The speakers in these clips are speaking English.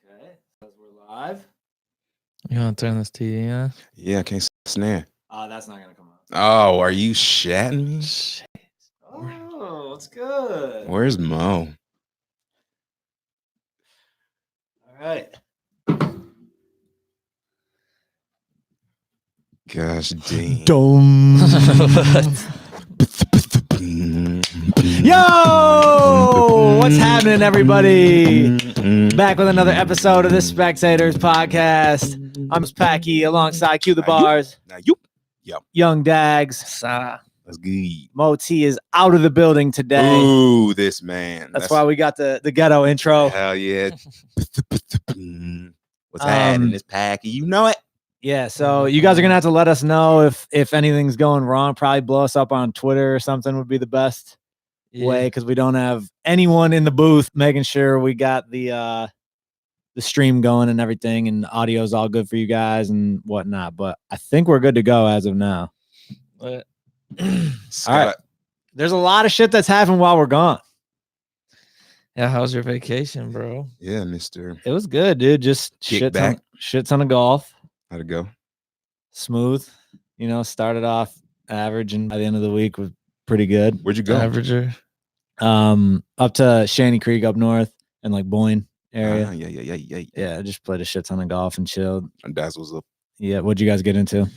Okay, because we're live. You want to turn this TV on? Yeah, I can't snare. That's not gonna come out. Oh, are you shatting me? Shit. Oh, it's good. Where's Mo? All right. Gosh dang. Yo, what's happening, everybody? Back with another episode of the Specktators podcast. I'm Packy alongside Q the Bars, Now you. Young Dags. That's good. Moe-T is out of the building today. Ooh, this man. That's why we got the ghetto intro. Hell yeah. What's happening, this Packy? You know it. Yeah, so you guys are gonna have to let us know if anything's going wrong. Probably blow us up on Twitter or something would be the best way, because we don't have anyone in the booth making sure we got the stream going and everything, and audio's all good for you guys and whatnot. But I think we're good to go as of now. What? All right. There's a lot of shit that's happened while we're gone. Yeah, how's your vacation, bro? Yeah, Mr. It was good, dude. Just shit ton of golf. How'd it go? Smooth. You know, started off average, and by the end of the week was pretty good. Where'd you go? Averager. Up to Shanty Creek up north and like Boyne area. Yeah. I just played a shit ton of golf and chilled. And that's what's up. Yeah, what'd you guys get into?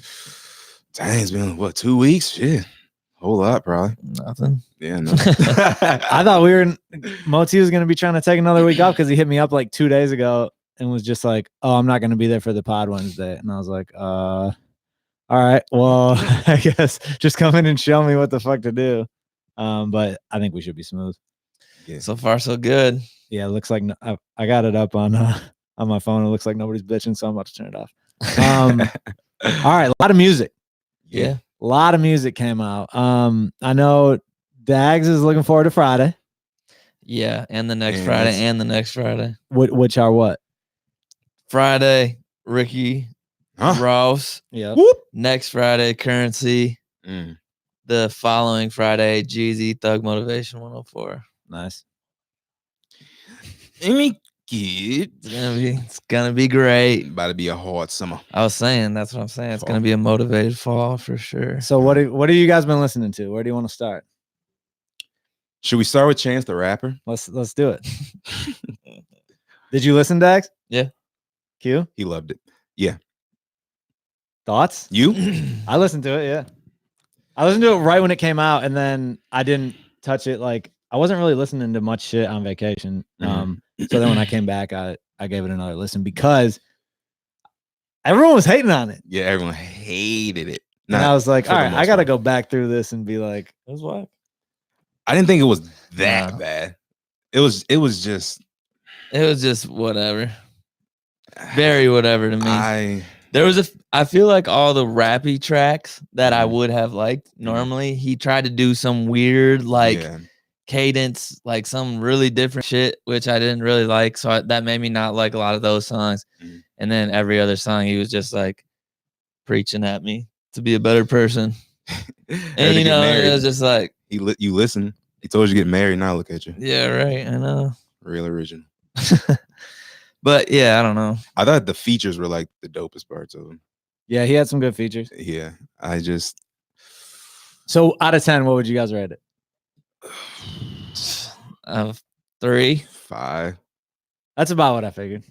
Dang, it's been, what, 2 weeks? Shit. Whole lot, probably. Nothing. Yeah, no. I thought Moe-T was gonna be trying to take another week off because he hit me up like 2 days ago and was just like, "Oh, I'm not gonna be there for the pod Wednesday," and I was like, all right, well, I guess just come in and show me what the fuck to do." But I think we should be smooth. Yeah. So far, so good. Yeah, it looks like I got it up on my phone. It looks like nobody's bitching, so I'm about to turn it off. All right, a lot of music. Yeah. A lot of music came out. I know Dags is looking forward to Friday. Yeah, and the next And Friday, it's- and the next Friday. Which are what? Friday, Ricky, Huh? Ross. Yeah. Whoop. Next Friday, Currency. Mm. The following Friday, Jeezy, Thug Motivation 104. Nice. Any kid. It's gonna be great. About to be a hard summer. I was saying, that's what I'm saying. It's gonna be a motivated fall for sure. So what have you guys been listening to? Where do you want to start? Should we start with Chance the Rapper? Let's do it. Did you listen, Dax? Yeah. Q? He loved it. Yeah. Thoughts? You? I listened to it, yeah. I listened to it right when it came out, and then I didn't touch it. Like, I wasn't really listening to much shit on vacation. So then when I came back, I gave it another listen because everyone was hating on it. Yeah, everyone hated it. And I was like, for all the right, most I got to part. go back through this and be like, it was whack. I didn't think it was that No. bad. It was just It was just whatever. Very whatever to me. I feel like all the rappy tracks that I would have liked normally, he tried to do some weird yeah. cadence, like some really different shit, which I didn't really like. So that made me not like a lot of those songs. Mhm. And then every other song, he was just like preaching at me to be a better person. And you know, it was just like, you listen. He told you to get married. Now look at you. yeah, right. I know. Real original. But yeah, I don't know. I thought the features were like the dopest parts of him. Yeah, he had some good features. Yeah. I just So out of 10, what would you guys rate it? 3. 5. That's about what I figured.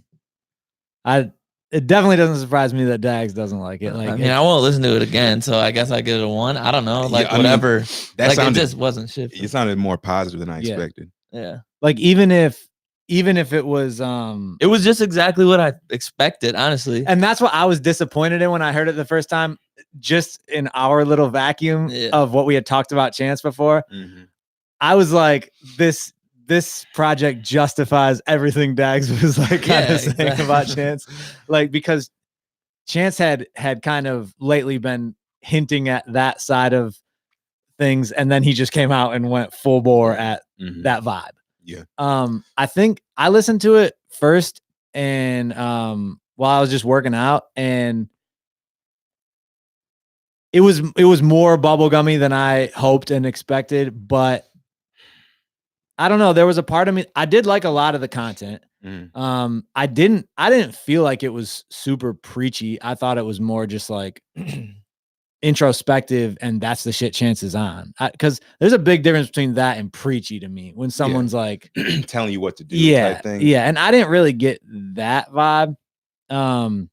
It definitely doesn't surprise me that Dags doesn't like it. Like, I mean, I won't listen to it again, so I guess I give it a 1. I don't know, like Yeah, I mean, whatever. that Like sounded, it just wasn't shit. it sounded more positive than I Yeah. expected. Yeah, like even if it was it was just exactly what I expected, honestly. and that's what I was disappointed in when I heard it the first time, just in our little vacuum Yeah. of what we had talked about Chance before. Mhm. I was like, this project justifies everything Dags was like kind Yeah, of saying exactly. about Chance. Like, because Chance had kind of lately been hinting at that side of things, and then he just came out and went full bore at Mhm. that vibe. Yeah. I think I listened to it first and while I was just working out, and it was more bubblegummy than I hoped and expected, but I don't know. There was a part of me, I did like a lot of the content. I didn't feel like it was super preachy. I thought it was more just like introspective, and that's the shit Chance is on. Because there's a big difference between that and preachy to me. When someone's like telling you what to do, yeah, type thing. Yeah, and I didn't really get that vibe. And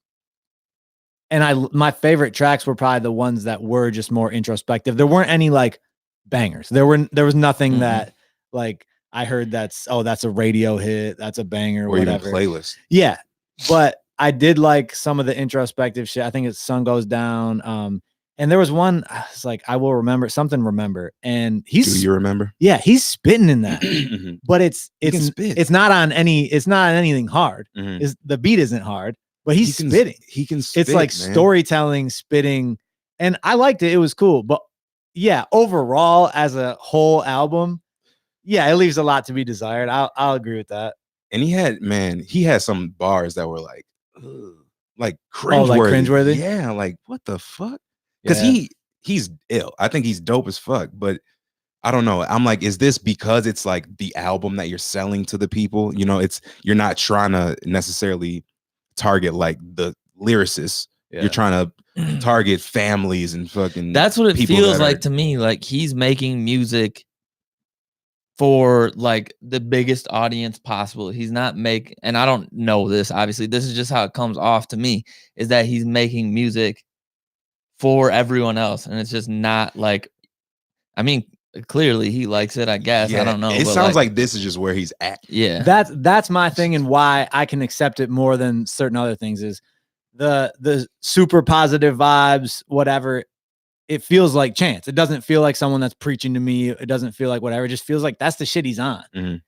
my favorite tracks were probably the ones that were just more introspective. There weren't any like bangers. There was nothing that like I heard that's a radio hit, that's a banger, or whatever. Even playlist. Yeah, but I did like some of the introspective shit. I think it's Sun Goes Down. And there was one, it's like, I will remember something, and do you remember? Yeah, he's spitting in that, but it's not on anything hard. The beat isn't hard, but he's spitting. He can spit. It's like man. Storytelling, spitting, and I liked it. It was cool, but yeah, overall as a whole album, yeah, it leaves a lot to be desired. I'll agree with that. And he had some bars that were like cringeworthy. Like cringeworthy. Yeah, like what the fuck? Because he's ill. I think he's dope as fuck, but I don't know. I'm like, is this because it's like the album that you're selling to the people? You know, you're not trying to necessarily target like the lyricists. You're trying to target families and fucking. That's what it feels like to me. Like he's making music for like the biggest audience possible. He's not and I don't know this, obviously. This is just how it comes off to me, is that he's making music for everyone else, and it's just not like, I mean, clearly he likes it, I guess. Yeah, I don't know. It sounds like this is just where he's at. Yeah, that's my thing, and why I can accept it more than certain other things is the super positive vibes, whatever. It feels like Chance. It doesn't feel like someone that's preaching to me. It doesn't feel like whatever. It just feels like that's the shit he's on.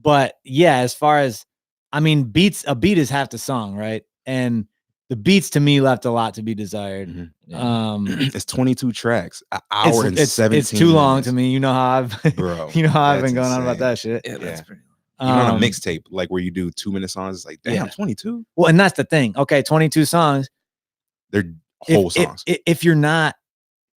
But yeah, as far as, I mean, a beat is half the song, right? And the beats to me left a lot to be desired. It's 22 tracks, an hour and 17. It's too long to me. You know how I've been going on about that shit. Yeah, that's pretty long. Even on a mixtape, like where you do 2-minute songs, it's like, damn, 22. Well, and that's the thing. Okay, 22 songs. They're whole songs.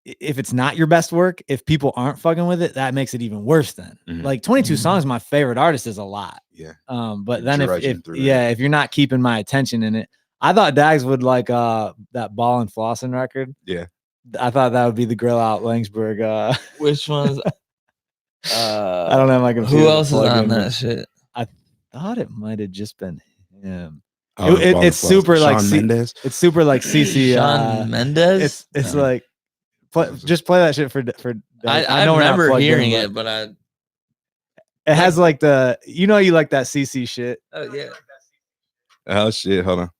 If it's not your best work, if people aren't fucking with it, that makes it even worse then. Like 22 songs, my favorite artist is a lot. Yeah. But then if you're not keeping my attention in it, I thought Dags would like that Ball and Flossing record. Yeah. I thought that would be the Grill Out Langsburg. Which one's I don't know if I can. Who else is on that shit? I thought it might have just been him. It's super like Mendes. It's super like CC Shawn Mendes. It's like just play that shit for. I remember hearing it, but it has like you like that CC shit. Oh yeah. Oh shit! Hold on,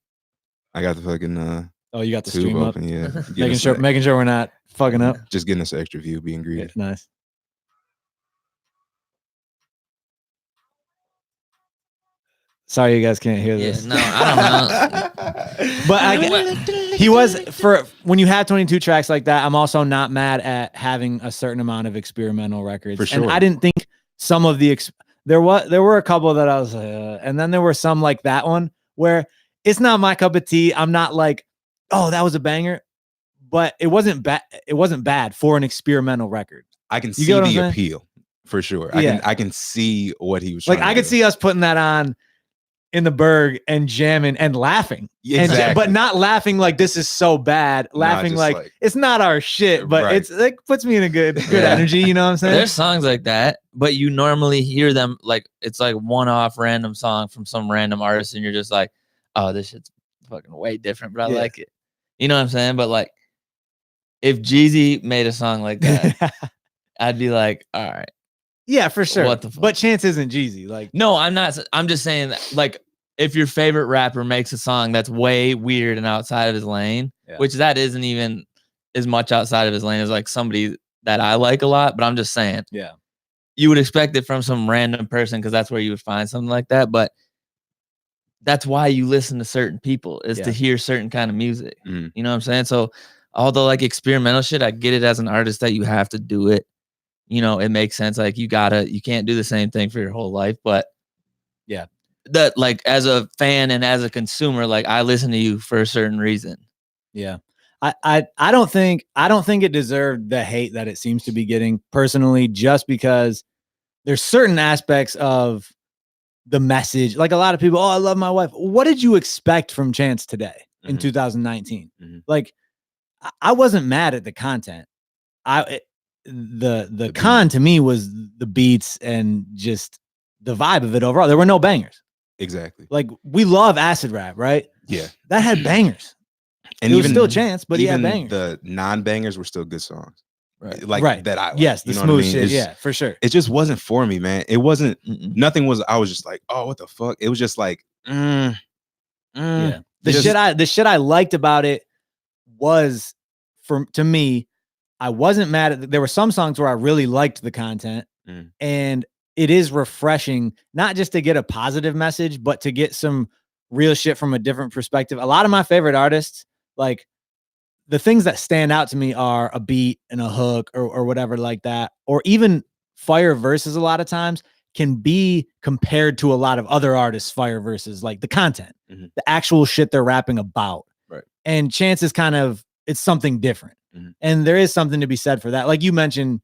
I got the fucking. Oh, you got the stream open, up. Yeah. making sure we're not fucking up. Just getting us an extra view, being greedy. Yeah, nice. Sorry, you guys can't hear this. Yeah, no, I don't know. But he was, for when you have 22 tracks like that, I'm also not mad at having a certain amount of experimental records. For sure. And I didn't think some of the there were a couple that I was and then there were some like that one where it's not my cup of tea. I'm not like, oh, that was a banger, but it wasn't bad. It wasn't bad for an experimental record. I can see the appeal for sure. I can see what he was like. I could see us putting that on in the Berg and jamming and laughing. Exactly. But not laughing like this is so bad. Laughing like it's not our shit, but it's like puts me in a good energy. You know what I'm saying? There's songs like that, but you normally hear them like it's like one-off random song from some random artist, and you're just like, oh, this shit's fucking way different, but I like it. You know what I'm saying? But like, if Jeezy made a song like that, I'd be like, all right. Yeah, for sure. What the fuck? But Chance isn't Jeezy. Like, no, I'm not. I'm just saying that, like, if your favorite rapper makes a song that's way weird and outside of his lane, which that isn't even as much outside of his lane as like somebody that I like a lot, but I'm just saying, you would expect it from some random person because that's where you would find something like that. But that's why you listen to certain people is to hear certain kind of music. You know what I'm saying? So although like experimental shit, I get it as an artist that you have to do it. You know, it makes sense. Like you can't do the same thing for your whole life, but that like as a fan and as a consumer, like I listen to you for a certain reason. Yeah. I don't think it deserved the hate that it seems to be getting personally, just because there's certain aspects of the message. Like a lot of people, oh, I love my wife. What did you expect from Chance today in 2019? Like, I wasn't mad at the content. The con to me was the beats and just the vibe of it overall. There were no bangers. Exactly. Like, we love acid rap, right? Yeah. That had bangers. And it was still Chance, but he had bangers. The non-bangers were still good songs. Right. Like that I like. Yes, the smooth shit. Yeah, for sure. It just wasn't for me, man. It wasn't nothing was I was just like, oh, what the fuck? It was just like yeah. The shit I liked about it was, to me, I wasn't mad at there were some songs where I really liked the content, and it is refreshing not just to get a positive message, but to get some real shit from a different perspective. A lot of my favorite artists, like, the things that stand out to me are a beat and a hook or whatever like that, or even fire verses a lot of times can be compared to a lot of other artists' fire verses, like the content, the actual shit they're rapping about. Right. And Chance is it's something different. And there is something to be said for that. Like you mentioned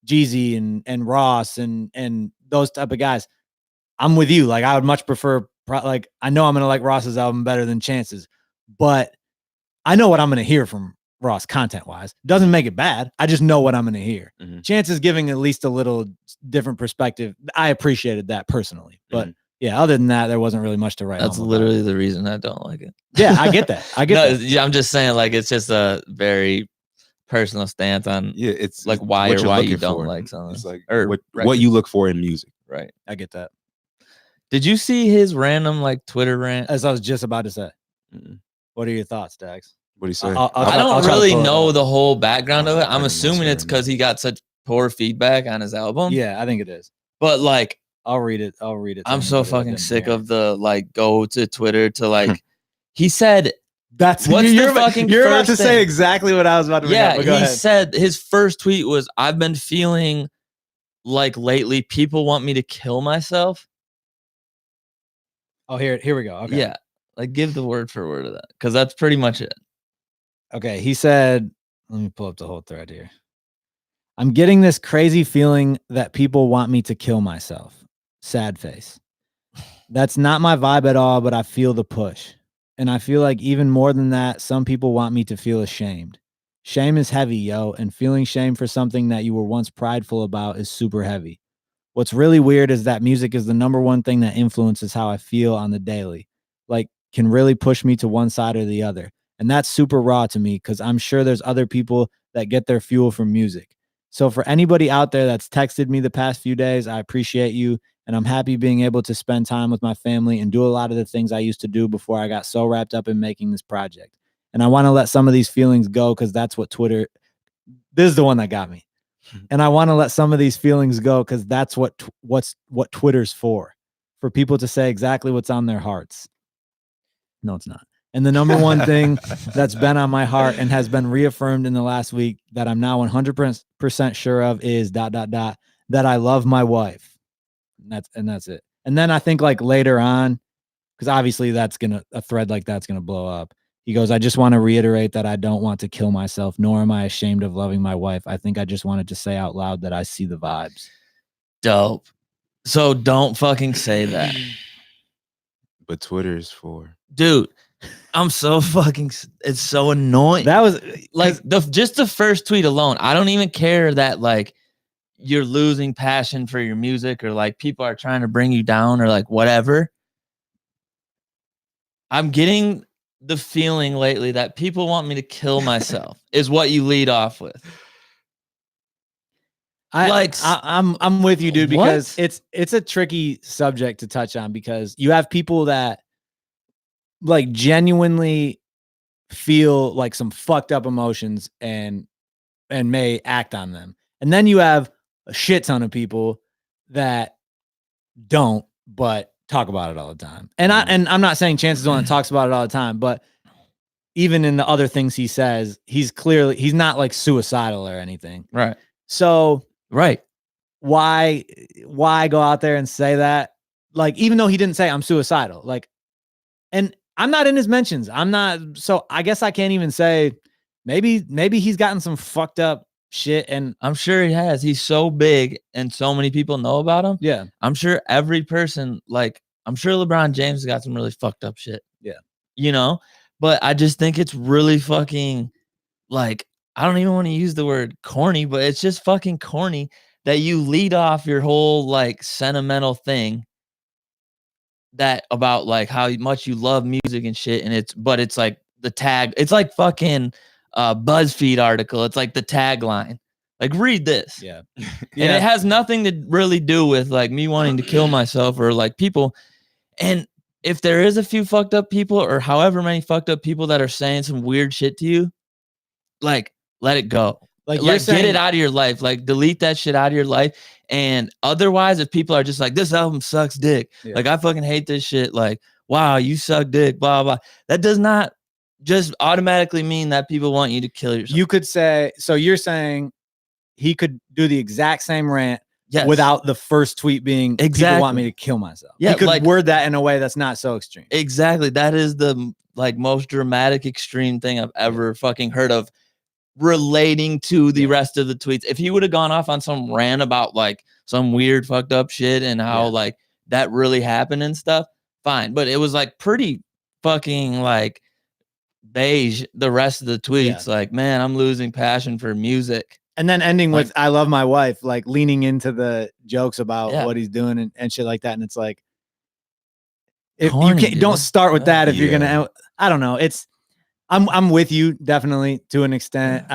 Jeezy and Ross and those type of guys. I'm with you. Like, I would much prefer, like, I know I'm going to like Ross's album better than Chance's, but I know what I'm going to hear from Ross content-wise. Doesn't make it bad. I just know what I'm going to hear. Chance is giving at least a little different perspective. I appreciated that personally. But yeah, other than that, there wasn't really much to write. That's literally the reason I don't like it. Yeah, I get that. I get that. Yeah, I'm just saying, like, it's just a very personal stance on it's like why you don't like something. It's like what you look for in music. Right. I get that. Did you see his random like Twitter rant? As I was just about to say. What are your thoughts, Dax? What do you say? I don't really know the whole background of it. I'm assuming it's because he got such poor feedback on his album. Yeah, I think it is. But like, I'll read it. I'm so fucking sick of the like go to Twitter to like. He said that's what's you're the fucking. You're about to say exactly what I was about to. Yeah, he said his first tweet was, "I've been feeling like lately people want me to kill myself." Oh, here we go. Okay. Yeah, like give the word for word of that because that's pretty much it. Okay, he said, let me pull up the whole thread here. I'm getting this crazy feeling that people want me to kill myself. Sad face. That's not my vibe at all, but I feel the push. And I feel like even more than that, some people want me to feel ashamed. Shame is heavy, yo, and feeling shame for something that you were once prideful about is super heavy. What's really weird is that music is the #1 thing that influences how I feel on the daily. Like, can really push me to one side or the other. And that's super raw to me because I'm sure there's other people that get their fuel from music. So for anybody out there that's texted me the past few days, I appreciate you. And I'm happy being able to spend time with my family and do a lot of the things I used to do before I got so wrapped up in making this project. And I want to let some of these feelings go because that's what Twitter, this is the one that got me. And I want to let some of these feelings go because that's what Twitter's for people to say exactly what's on their hearts. No, it's not. And the #1 thing that's been on my heart and has been reaffirmed in the last week that I'm now 100% sure of is ... that I love my wife. And that's it. And then I think like later on, because obviously a thread like that's gonna blow up. He goes, I just want to reiterate that I don't want to kill myself, nor am I ashamed of loving my wife. I think I just wanted to say out loud that I see the vibes. Dope. So don't fucking say that. But Twitter is for. Dude, I'm so fucking, it's so annoying. That was like just the first tweet alone. I don't even care that like you're losing passion for your music or like people are trying to bring you down or like whatever. I'm getting the feeling lately that people want me to kill myself is what you lead off with. I'm with you, dude, because it's a tricky subject to touch on because you have people that like genuinely feel like some fucked up emotions and may act on them. And then you have a shit ton of people that don't, but talk about it all the time. And I'm not saying Chance is the one that talks about it all the time, but even in the other things he says, he's not like suicidal or anything. Right. So, right. Why go out there and say that? Like, even though he didn't say I'm suicidal, like, and I'm not in his mentions. I'm not. So I guess I can't even say maybe he's gotten some fucked up shit. And I'm sure he has. He's so big and so many people know about him. Yeah. I'm sure every person like I'm sure LeBron James has got some really fucked up shit. Yeah. You know, but I just think it's really fucking like, I don't even want to use the word corny, but it's just fucking corny that you lead off your whole like sentimental thing that about like how much you love music and shit. And it's like the tag, it's like fucking BuzzFeed article. It's like the tagline. Like, read this. Yeah. And it has nothing to really do with like me wanting to kill myself or like people. And if there is a few fucked up people or however many fucked up people that are saying some weird shit to you, like, let it go. Like get it out of your life. Like, delete that shit out of your life. And otherwise, if people are just like, this album sucks dick. Yeah. Like, I fucking hate this shit. Like, wow, you suck dick, blah, blah. That does not just automatically mean that people want you to kill yourself. You could say, so you're saying he could do the exact same rant without the first tweet being, people want me to kill myself. Yeah, he could like, word that in a way that's not so extreme. Exactly. That is the like most dramatic, extreme thing I've ever fucking heard of relating to the rest of the tweets. If he would have gone off on some rant about like some weird fucked up shit and how like that really happened and stuff, fine. But it was like pretty fucking like beige, the rest of the tweets. Like, man, I'm losing passion for music. And then ending with I love my wife, like leaning into the jokes about what he's doing and shit like that. And it's like, if corny, you can't, don't start with that if you're gonna, I don't know. It's I'm with you definitely to an extent.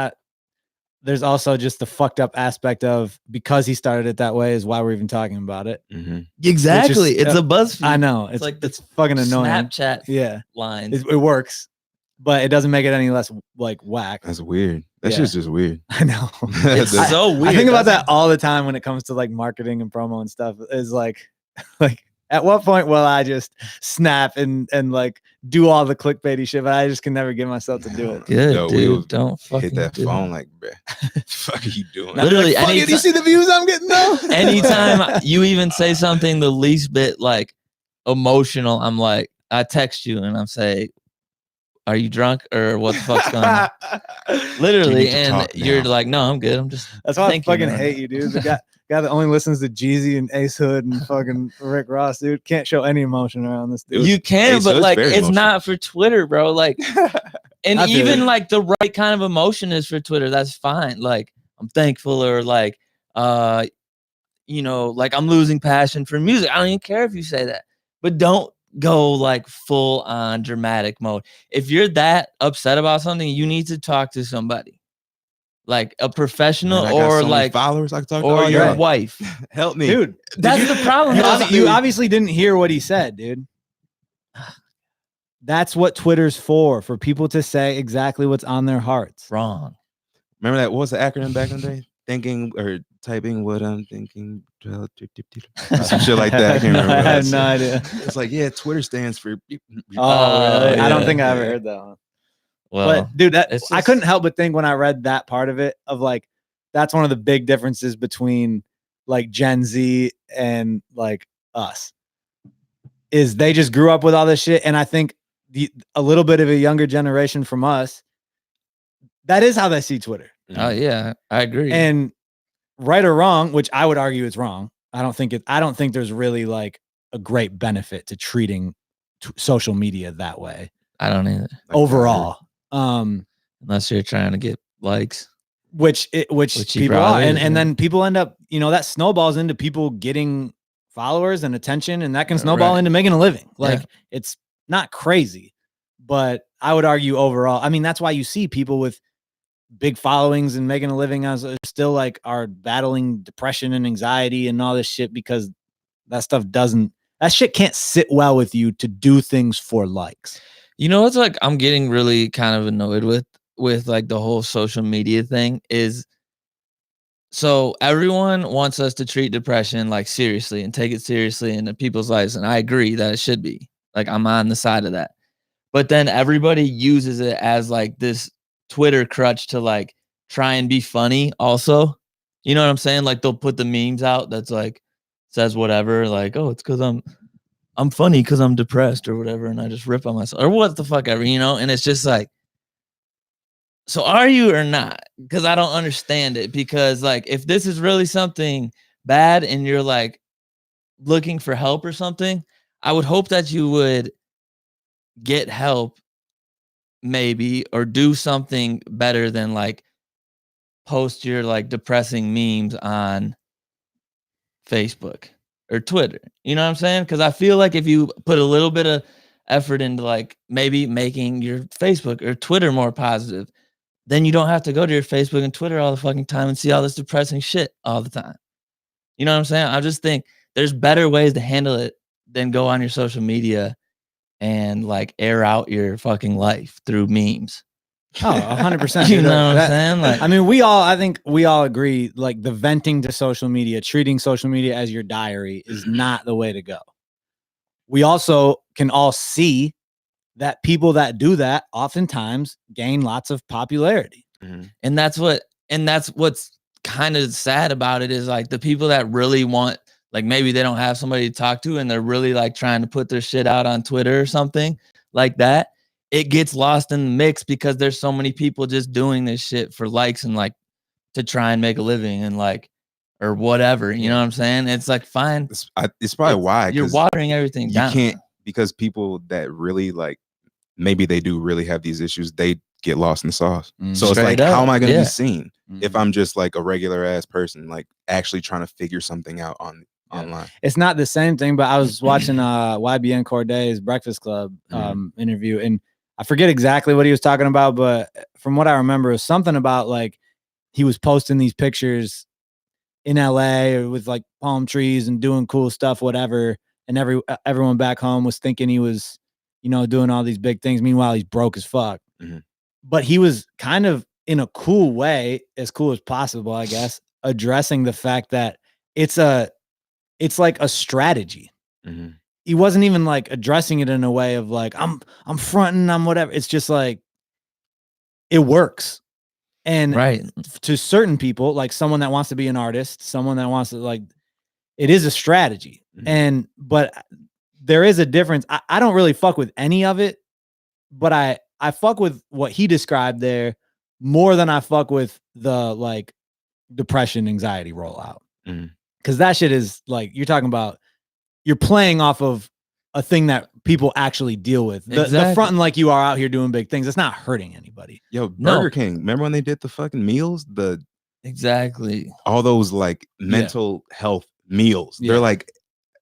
There's also just the fucked up aspect of because he started it that way is why we're even talking about it. Mm-hmm. Exactly. It's a BuzzFeed. I know. It's like it's fucking annoying. Snapchat lines. It works, but it doesn't make it any less like whack. That's weird. That shit's just weird. I know. It's so weird. I think about that all the time when it comes to like marketing and promo and stuff. Is like at what point will I just snap and like do all the clickbaity shit, but I just can never get myself to do it. Good, dude. Don't fucking hit that phone like, bruh. What the fuck are you doing? Literally, like, you see the views I'm getting though? Anytime you even say something the least bit like emotional, I'm like, I text you and I'm saying, are you drunk or what the fuck's going on? Literally, and you're like, no, I'm good. I'm just. That's why I fucking hate you, dude. The guy that only listens to Jeezy and Ace Hood and fucking Rick Ross, dude, can't show any emotion around this dude. You can, Ace but like, it's emotional. Not for Twitter, bro. Like, and even like the right kind of emotion is for Twitter. That's fine. Like, I'm thankful or like, you know, like I'm losing passion for music. I don't even care if you say that, but don't go like full on dramatic mode. If you're that upset about something, you need to talk to somebody, like a professional or like followers. I can talk or to your wife. Help me, dude. That's the problem. You obviously didn't hear what he said, dude. That's what Twitter's for people to say exactly what's on their hearts. Wrong. Remember that? What was the acronym back in the day? Thinking or typing what I'm thinking. Some shit like that. I can't remember. I have no idea. It's like, yeah, Twitter stands for. I don't think I ever heard that one. Well, but dude, I couldn't help but think when I read that part of it of like, that's one of the big differences between like Gen Z and like us is they just grew up with all this shit. And I think a little bit of a younger generation from us, that is how they see Twitter. Oh yeah, I agree. And right or wrong, which I would argue is wrong. I don't think there's really like a great benefit to treating social media that way. I don't either. Overall. Unless you're trying to get likes. Which people are. And then people end up, you know, that snowballs into people getting followers and attention, and that can snowball into making a living. Like it's not crazy, but I would argue overall, I mean, that's why you see people with big followings and making a living as still like are battling depression and anxiety and all this shit, because that shit can't sit well with you to do things for likes. You know, it's like I'm getting really kind of annoyed with like the whole social media thing is, so everyone wants us to treat depression like seriously and take it seriously into people's lives. And I agree that it should be, like, I'm on the side of that, but then everybody uses it as like this Twitter crutch to like try and be funny also. You know what I'm saying? Like they'll put the memes out that's like says whatever, like, oh, it's because I'm funny because I'm depressed or whatever, and I just rip on myself or what the fuck ever, you know? And it's just like, so are you or not? Because I don't understand it. Because like if this is really something bad and you're like looking for help or something, I would hope that you would get help maybe, or do something better than like post your like depressing memes on Facebook or Twitter. You know what I'm saying? Because I feel like if you put a little bit of effort into like maybe making your Facebook or Twitter more positive, then you don't have to go to your Facebook and Twitter all the fucking time and see all this depressing shit all the time. You know what I'm saying? I just think there's better ways to handle it than go on your social media and like air out your fucking life through memes. Oh, 100%. You know what I'm saying? Like, I mean, I think we all agree, like the venting to social media, treating social media as your diary is not the way to go. We also can all see that people that do that oftentimes gain lots of popularity. Mm-hmm. And that's what's kind of sad about it is like the people that really want, like maybe they don't have somebody to talk to and they're really like trying to put their shit out on Twitter or something like that. It gets lost in the mix because there's so many people just doing this shit for likes and like to try and make a living and like, or whatever, you know what I'm saying? It's like, fine. It's probably why you're watering everything down. You can't, because people that really like, maybe they do really have these issues, they get lost in the sauce. So it's like, how am I going to be seen if I'm just like a regular ass person, like actually trying to figure something out online? It's not the same thing, but I was watching YBN Cordae's Breakfast Club interview, and I forget exactly what he was talking about, but from what I remember, it was something about like he was posting these pictures in LA with like palm trees and doing cool stuff, whatever. And everyone back home was thinking he was, you know, doing all these big things. Meanwhile, he's broke as fuck. Mm-hmm. But he was kind of in a cool way, as cool as possible, I guess, addressing the fact that it's like a strategy. Mm-hmm. He wasn't even like addressing it in a way of like, I'm fronting, I'm whatever. It's just like, it works. And to certain people, like someone that wants to be an artist, someone that wants to like, it is a strategy. Mm-hmm. But there is a difference. I don't really fuck with any of it, but I fuck with what he described there more than I fuck with the like depression, anxiety rollout. Mm-hmm. Cause that shit is like, you're talking about, you're playing off of a thing that people actually deal with. The fronting like you are out here doing big things. It's not hurting anybody. Yo, Burger King. Remember when they did the fucking meals? All those like mental health meals. Yeah. They're like,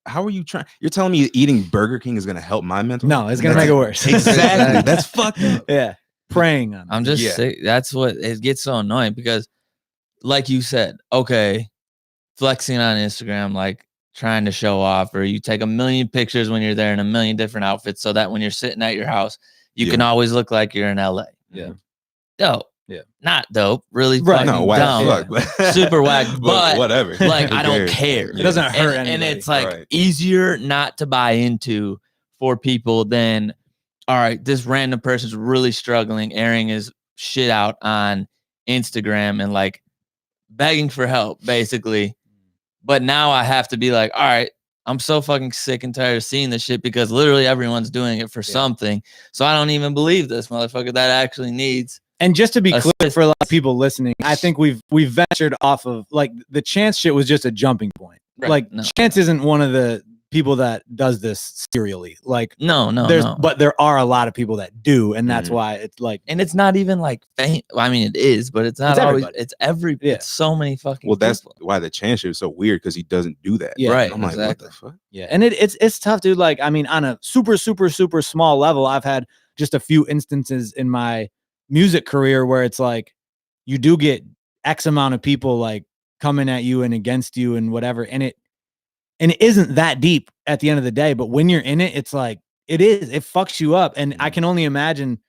how are you trying? You're telling me eating Burger King is going to help my mental health? No, it's going to make it worse. Exactly. That's fucked up. Yeah. Preying on it. I'm just sick. That's what it gets so annoying because like you said, okay, flexing on Instagram, like trying to show off, or you take a million pictures when you're there in a million different outfits so that when you're sitting at your house, you can always look like you're in LA. Yeah. Dope. Yeah. Not dope. Really right. fucking dumb. Super whack. But whatever. Like, I don't care. It doesn't hurt anybody. And it's like easier not to buy into for people than, all right, this random person's really struggling, airing his shit out on Instagram and like begging for help, basically. But now I have to be like, all right, I'm so fucking sick and tired of seeing this shit because literally everyone's doing it for something. So I don't even believe this motherfucker that actually needs. And just to be clear for a lot of people listening, I think we've ventured off of like the Chance shit was just a jumping point. Right. Like Chance isn't one of the people that does this serially. Like no. But there are a lot of people that do, and that's why it's like, and it's not even like faint. I mean, it is, but it's not always. It's it's so many fucking. Well, that's why the Chance shit is so weird because he doesn't do that. Yeah, right. I'm like, what the fuck? Yeah, and it's tough, dude. Like, I mean, on a super small level, I've had just a few instances in my music career where it's like you do get X amount of people like coming at you and against you and whatever, and it isn't that deep at the end of the day, but when you're in it, it's like it fucks you up. And I can only imagine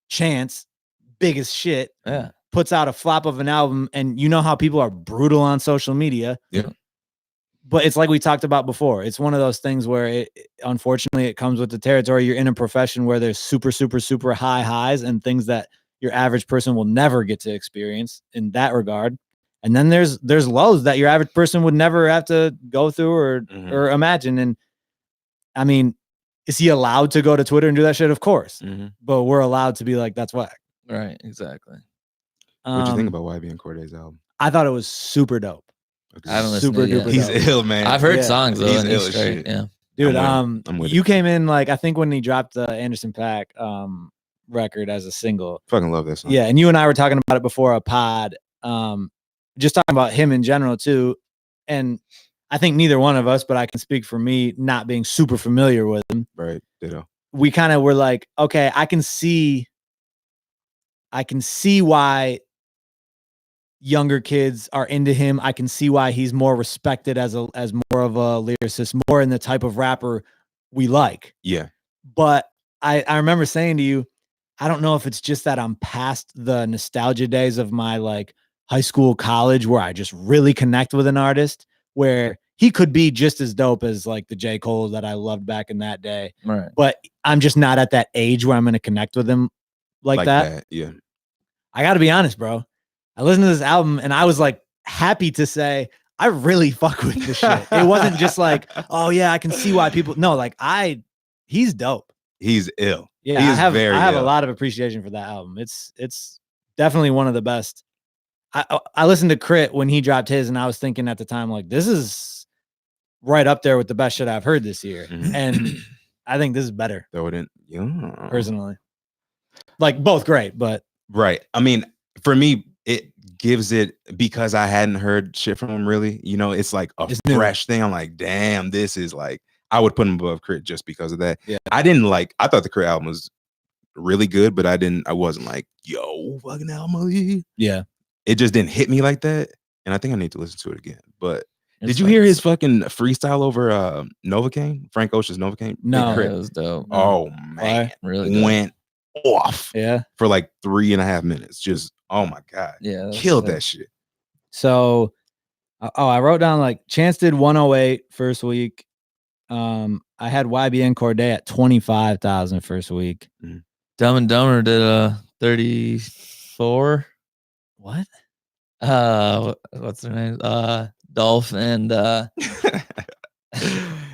Chance, big as shit, puts out a flop of an album, and you know how people are brutal on social media. Yeah. But it's like we talked about before. It's one of those things where unfortunately it comes with the territory. You're in a profession where there's super high highs and things that your average person will never get to experience in that regard. And then there's lows that your average person would never have to go through or imagine. And I mean, is he allowed to go to Twitter and do that shit? Of course. Mm-hmm. But we're allowed to be like, that's whack. Right. Exactly. What'd you think about YBN Cordae's album? I thought it was super dope. I haven't listened to it yet. He's ill, man. I've heard songs though. He's and ill he's as straight. shit. Yeah. Dude, you came in like, I think when he dropped the Anderson .Paak record as a single. Fucking love that song. Yeah, and you and I were talking about it before a pod. Just talking about him in general too. And I think neither one of us, but I can speak for me not being super familiar with him. Right. Ditto. We kind of were like, okay, I can see why younger kids are into him. I can see why he's more respected as more of a lyricist, more in the type of rapper we like. Yeah. But I remember saying to you, I don't know if it's just that I'm past the nostalgia days of my like high school, college, where I just really connect with an artist, where he could be just as dope as like the J. Cole that I loved back in that day. Right. But I'm just not at that age where I'm going to connect with him like that. Yeah. I got to be honest, bro. I listened to this album and I was like happy to say, I really fuck with this shit. It wasn't just like, oh yeah, I can see why people. No, like he's dope. He's ill. Yeah, I have a lot of appreciation for that album. It's definitely one of the best. I listened to Crit when he dropped his, and I was thinking at the time, like, this is right up there with the best shit I've heard this year. Mhm. And I think this is better. Throw it in. Yeah. Personally. Like both great, but right. I mean, for me, it gives it, because I hadn't heard shit from him really, you know, it's like a fresh thing. I'm like, damn, this is like, I would put him above Crit just because of that. Yeah. I thought the Crit album was really good, but I wasn't like, yo, fucking album. Yeah. It just didn't hit me like that. And I think I need to listen to it again. But It's did you hear his fucking freestyle over Novocaine? Frank Ocean's Novocaine? No. It was dope. Oh man. Really good. Went off. Yeah. For like 3.5 minutes. Just, oh my God. Yeah. Killed that shit. So, I wrote down like Chance did 108 first week. I had YBN Cordae at 25,000 first week. Mm-hmm. Dumb and Dumber did 34. What? What's their name? Dolph and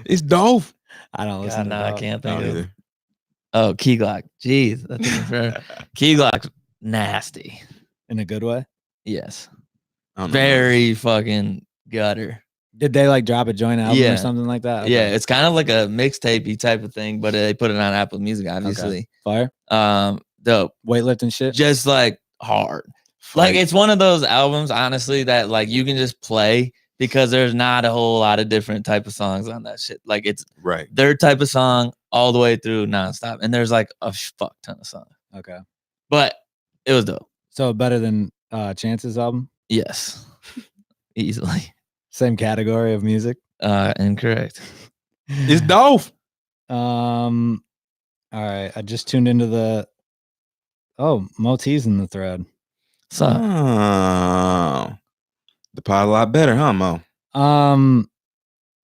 it's Dolph. I don't listen to no, Dolph. I can't think of either. it. Oh, Key Glock. Jeez, that took me forever. Key Glock's nasty. In a good way. Yes. I don't know. Very fucking gutter. Did they like drop a joint album or something like that? Okay. Yeah, it's kind of like a mixtapey type of thing, but they put it on Apple Music, obviously. Fire. Dope. Weightlifting shit. Just like hard. Like it's one of those albums, honestly, that like you can just play because there's not a whole lot of different type of songs on that shit. Like it's their type of song all the way through nonstop, and there's like a fuck ton of songs. Okay, but it was dope. So better than Chance's album? Yes, easily. Same category of music? Incorrect. It's Dolph. All right, I just tuned into the. Oh, Moe-T's in the thread. So, the pod a lot better, huh, Mo?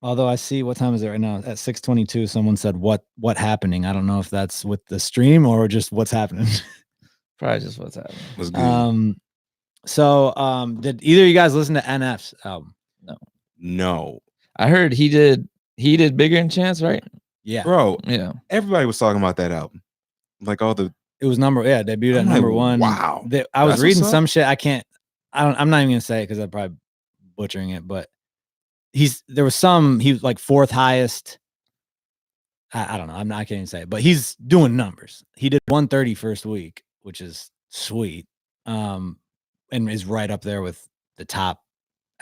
Although I see, what time is it right now? At 6:22, someone said what happening. I don't know if that's with the stream or just what's happening. Probably just what's happening. Was good. So did either of you guys listen to NF's album? No. I heard he did Bigger than Chance, right? Yeah. Bro, yeah. Everybody was talking about that album. Like all the It was debuted at number one. Wow. I was reading some shit. I'm not even gonna say it because I'm probably butchering it, but he was like fourth highest. I don't know. I can't even say it, but he's doing numbers. He did 130 first week, which is sweet. And is right up there with the top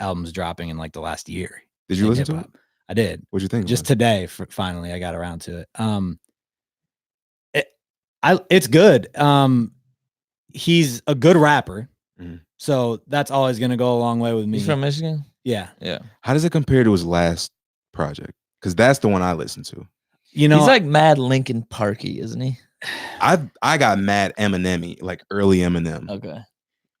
albums dropping in like the last year. Did you listen to it? I did. What'd you think? Just today, finally, I got around to it. It's good. He's a good rapper, so that's always gonna go a long way with me. He's from Michigan. Yeah. How does it compare to his last project? Because that's the one I listened to. You know, he's like mad Linkin Parky, isn't he? I got mad Eminem-y, like early Eminem. Okay.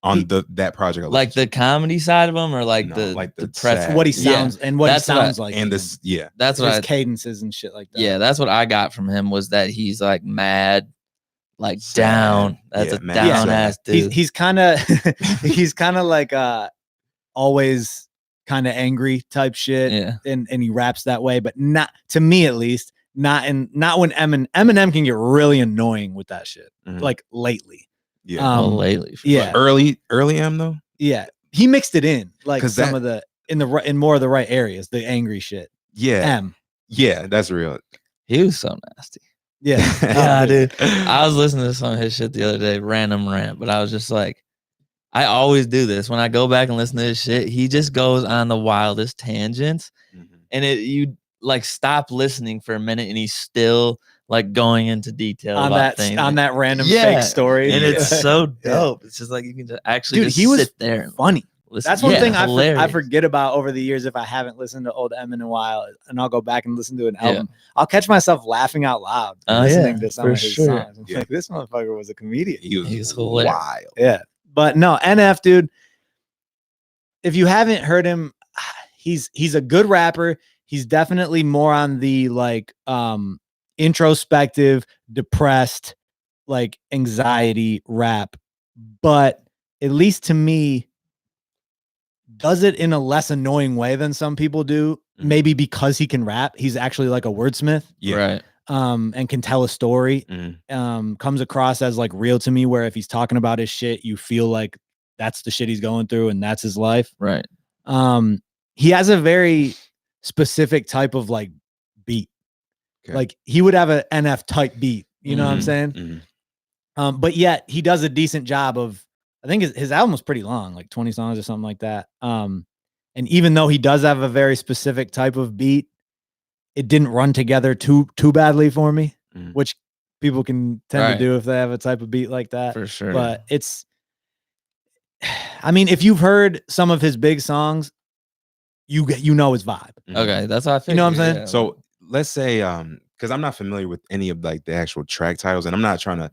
On that project, like the comedy side of him, or like the press, what he sounds and what he sounds like, and this, that's what cadences and shit like that. Yeah, that's what I got from him, was that he's like mad, like sad. Down. That's a down ass dude. He's kind of like always kind of angry type shit. Yeah, and he raps that way, but not, to me at least, not when Eminem can get really annoying with that shit. Like lately. Yeah, lately. Yeah, early M though. Yeah, he mixed it in like some of the in more of the right areas, the angry shit. Yeah, M. Yeah, that's real. He was so nasty. Yeah. Yeah, dude. I was listening to some of his shit the other day, random rant, but I was just like, I always do this. When I go back and listen to his shit, he just goes on the wildest tangents. And you like stop listening for a minute and he's still like going into detail on about that things. on that random fake story. And it's so dope. It's just like you can just actually Dude, he was sit there and funny. listen. That's one thing I forget about over the years if I haven't listened to old M in a while, and I'll go back and listen to an album. I'll catch myself laughing out loud listening to some of his songs. I'm like, this motherfucker was a comedian. He was hilarious. Wild. Yeah. But no, NF, dude, if you haven't heard him, he's a good rapper. He's definitely more on the like introspective, depressed, like anxiety rap. But at least to me, does it in a less annoying way than some people do. Maybe because he can rap. He's actually like a wordsmith. Yeah. Right. And can tell a story. Comes across as like real to me, where if he's talking about his shit, you feel like that's the shit he's going through and that's his life. Right. He has a very specific type of like beat. Okay. Like he would have an NF type beat. You know what I'm saying? But yet he does a decent job of, I think his album was pretty long, like 20 songs or something like that. And even though he does have a very specific type of beat, it didn't run together too badly for me, which people can tend to do if they have a type of beat like that. For sure. But it's, I mean, if you've heard some of his big songs, you know his vibe. Okay, that's how I feel. You know what I'm saying? Yeah. So let's say, because I'm not familiar with any of like the actual track titles, and I'm not trying to,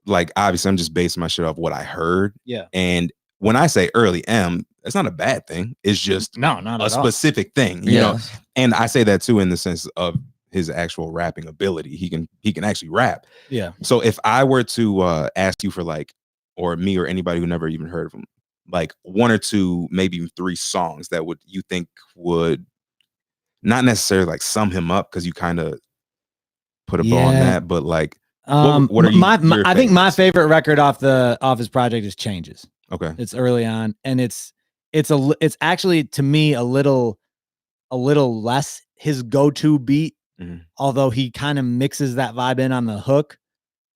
like, obviously I'm just basing my shit off what I heard. Yeah. And when I say early M, that's not a bad thing. It's just not a specific thing, you know. And I say that too in the sense of his actual rapping ability. He can actually rap. Yeah. So if I were to ask you for like, or me or anybody who never even heard of him, like one or two, maybe even three songs that you think would not necessarily like sum him up, because you kind of put a bow on that, but like what are you? I think my favorite record off his project is Changes. Okay. It's early on, and it's actually to me a little less his go-to beat, although he kind of mixes that vibe in on the hook.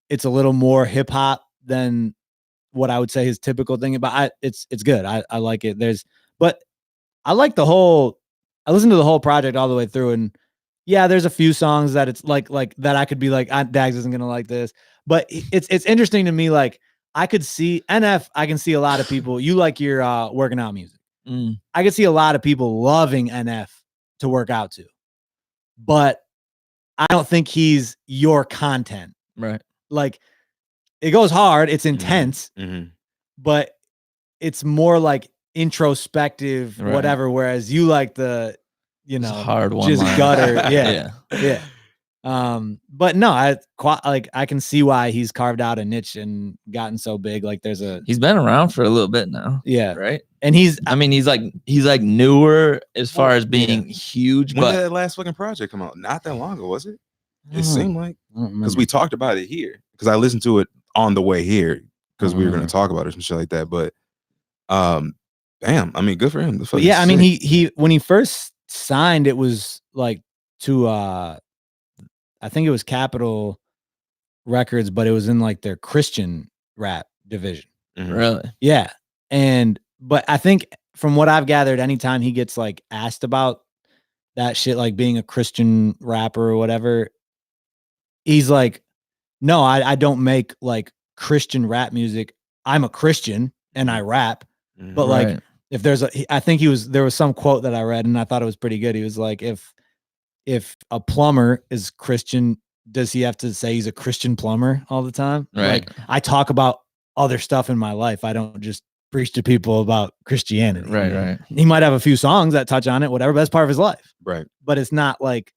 It's a little more hip hop than what I would say his typical thing. But it's good. I like it. But I like I listened to the whole project all the way through, and yeah, there's a few songs that it's like that I could be like, Dags isn't gonna like this. But it's interesting to me. Like I could see NF. I can see a lot of people. You like your working out music. I can see a lot of people loving NF to work out to, but I don't think he's your content. Right. Like it goes hard. It's intense, but it's more like introspective, whatever. Whereas you like the, hard one, just gutter. Yeah. But no, I can see why he's carved out a niche and gotten so big. Like he's been around for a little bit now. Yeah. Right. And he's like newer as far as being huge. When did that last fucking project come out? Not that long ago, was it? It seemed like, because we talked about it here, because I listened to it on the way here because we were going to talk about it and shit like that. But damn, I mean, good for him. Yeah, I mean, he when he first signed, it was like to I think it was Capitol Records, but it was in like their Christian rap division. Really? Yeah. But I think from what I've gathered, anytime he gets like asked about that shit, like being a Christian rapper or whatever, he's like, no, I don't make like Christian rap music. I'm a Christian and I rap. But like, if there was some quote that I read and I thought it was pretty good. He was like, if a plumber is Christian, does he have to say he's a Christian plumber all the time? Right. Like, I talk about other stuff in my life. I don't just preach to people about Christianity. Right. He might have a few songs that touch on it, whatever, but that's part of his life. Right. But it's not like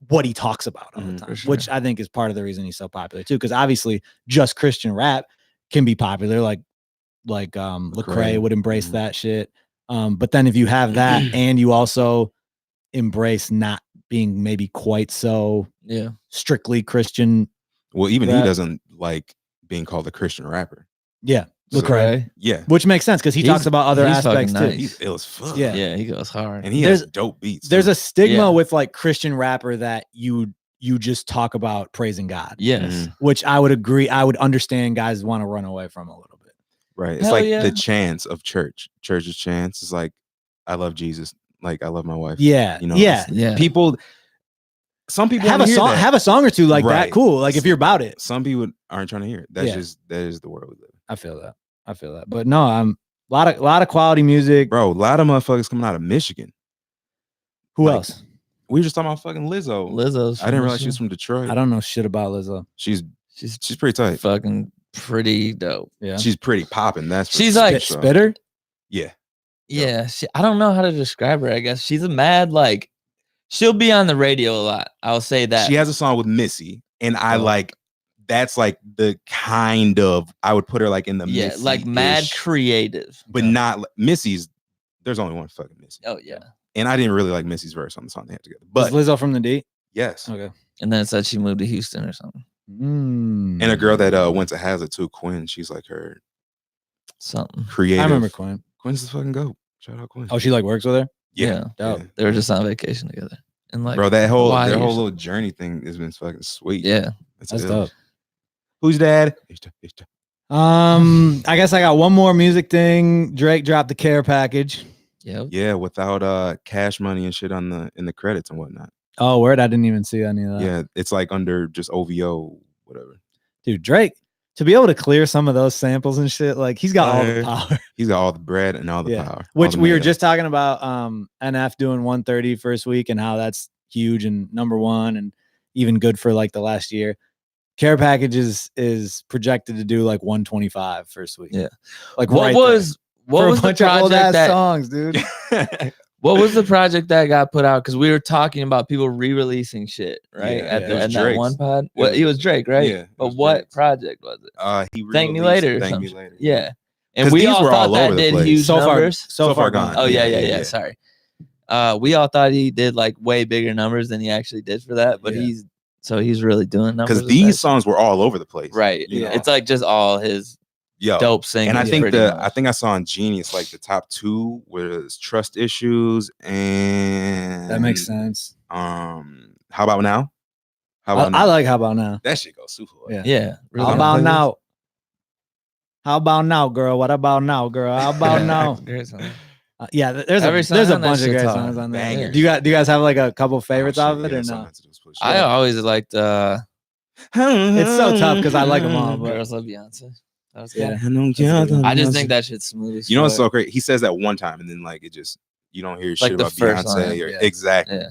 what he talks about all the time, which I think is part of the reason he's so popular too. Because obviously just Christian rap can be popular. Like Lecrae would embrace that shit. But then if you have that and you also embrace not being maybe quite so strictly Christian. Well, even he doesn't like being called a Christian rapper. Yeah. Lecrae. Yeah. Which makes sense because he talks about other aspects too. Nice. He's ill as fuck. Yeah, he goes hard. And he has dope beats. There's too. a stigma with like Christian rapper that you just talk about praising God. Yes. Which I would agree. I would understand guys want to run away from a little bit. Right. It's like the chants of church. Church's chants is like, I love Jesus. Like, I love my wife. Yeah. You know, yeah. People, some people have a song or two like that. Cool. Like if you're about it. Some people aren't trying to hear it. That is the world we live in. I feel that. But no, I'm a lot of quality music. Bro, a lot of motherfuckers coming out of Michigan. Who else? We were just talking about fucking Lizzo. I didn't realize she was from Detroit. I don't know shit about Lizzo. She's pretty tight. Fucking pretty dope. Yeah. She's pretty popping. She's like spitter. Yeah. Yeah. I don't know how to describe her. I guess she's a mad, like, she'll be on the radio a lot. I'll say that. She has a song with Missy, and I like that's like the kind of I would put her like in the Missy-ish, like mad creative, but not Missy's. There's only one fucking Missy. Oh yeah. And I didn't really like Missy's verse on the song they had together. But is Lizzo from the D? Yes. Okay. And then it said she moved to Houston or something. And a girl that went to Hazard too, Quinn. She's like her something creative. I remember Quinn. Quinn's the fucking goat. Shout out Quinn. Oh, she like works with her? Yeah. They were just on vacation together. And like, bro, their whole little journey thing has been fucking sweet. Yeah. That's dope. Who's dad? I guess I got one more music thing. Drake dropped the Care package. Yep. Yeah, without cash money and shit in the credits and whatnot. Oh, word! I didn't even see any of that. Yeah, it's like under just OVO, whatever. Dude, Drake, to be able to clear some of those samples and shit, like he's got all the power. He's got all the bread and all the power. Which we were just talking about NF doing 130 first week and how that's huge and number one and even good for like the last year. Care package is projected to do like 125 first week. Yeah. Like what was the project that songs, dude? What was the project that got put out? Because we were talking about people re-releasing shit, right? At that one pod. It was Drake, right? Yeah. But what project was it? He Thank Me Later. Thank Me Later. Yeah. And we all thought that did huge numbers. So far gone. Oh yeah. Sorry. We all thought he did like way bigger numbers than he actually did for that, but he's really doing numbers. Because these songs were all over the place, right? Yeah. It's like just all his dope singing. And I think I saw on Genius like the top 2 was Trust Issues and that makes sense. How About Now? I like How About Now. That shit goes super hard. Yeah. Really How About Now? How about now, girl? What about now, girl? How about now? Yeah, there's a bunch of great songs on there. Yeah. Do you guys have like a couple favorites off of it or no? I always liked it's so tough because I like them all. But Girls Love Beyonce. I just think that shit's smooth. You know what's so great? He says that one time and then like it just you don't hear shit about Beyonce exactly.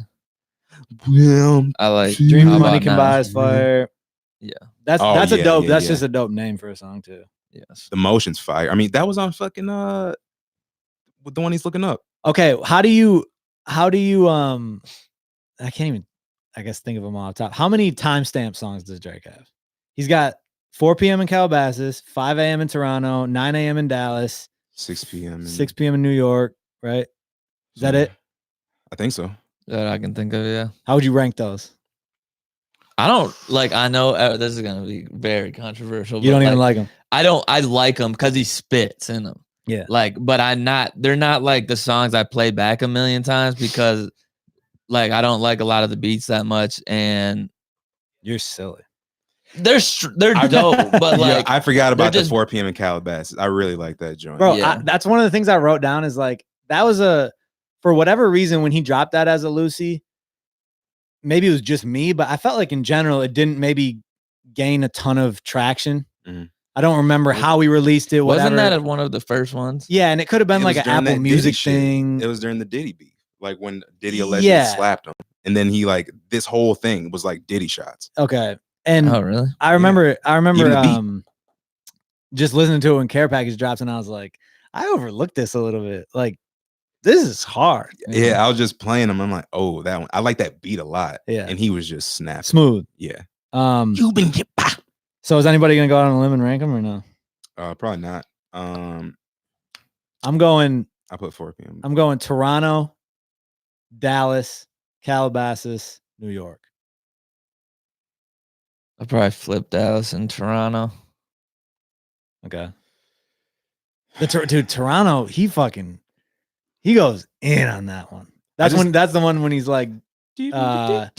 Yeah. I like Dream Money Can Buy Us Fire. Yeah. That's a dope. That's just a dope name for a song too. Yes. The Motion's fire. I mean, that was on fucking with the one he's looking up. Okay, how do you I can't even think of them all off the top. How many timestamp songs does Drake have? He's got 4 p.m. in Calabasas, 5 a.m. in Toronto, 9 a.m. in Dallas, 6 p.m. 6 p.m. in New York, right? Is that it? I think so. That I can think of, yeah. How would you rank those? I don't like. I know this is gonna be very controversial. You don't even like them. I don't. I like them because he spits in them. Yeah. Like, but they're not like the songs I play back a million times because, like, I don't like a lot of the beats that much, and you're silly. They're dope, but like I forgot about the 4 p.m. in Calabasas. I really like that joint, bro. That's one of the things I wrote down. Is like that was for whatever reason when he dropped that as a Lucy. Maybe it was just me, but I felt like in general it didn't maybe gain a ton of traction. Mm-hmm. I don't remember how we released it. Whatever. Wasn't that one of the first ones? Yeah, and it could have been like an Apple Music thing. It was during the Diddy beef, like when Diddy allegedly slapped him, and then he like this whole thing was like Diddy shots. Okay, and oh really? I remember just listening to it when Care Package drops, and I was like, I overlooked this a little bit. Like, this is hard. Yeah, I was just playing them. I'm like, oh, that one. I like that beat a lot. Yeah, and he was just snapping smooth. Yeah. You've been hit by. So is anybody gonna go out on a limb and rank them or no? Probably not. I'm going. I put 4 p.m. I'm going Toronto, Dallas, Calabasas, New York. I'll probably flip Dallas and Toronto. Okay. Dude, Toronto, he goes in on that one. That's the one when he's like, so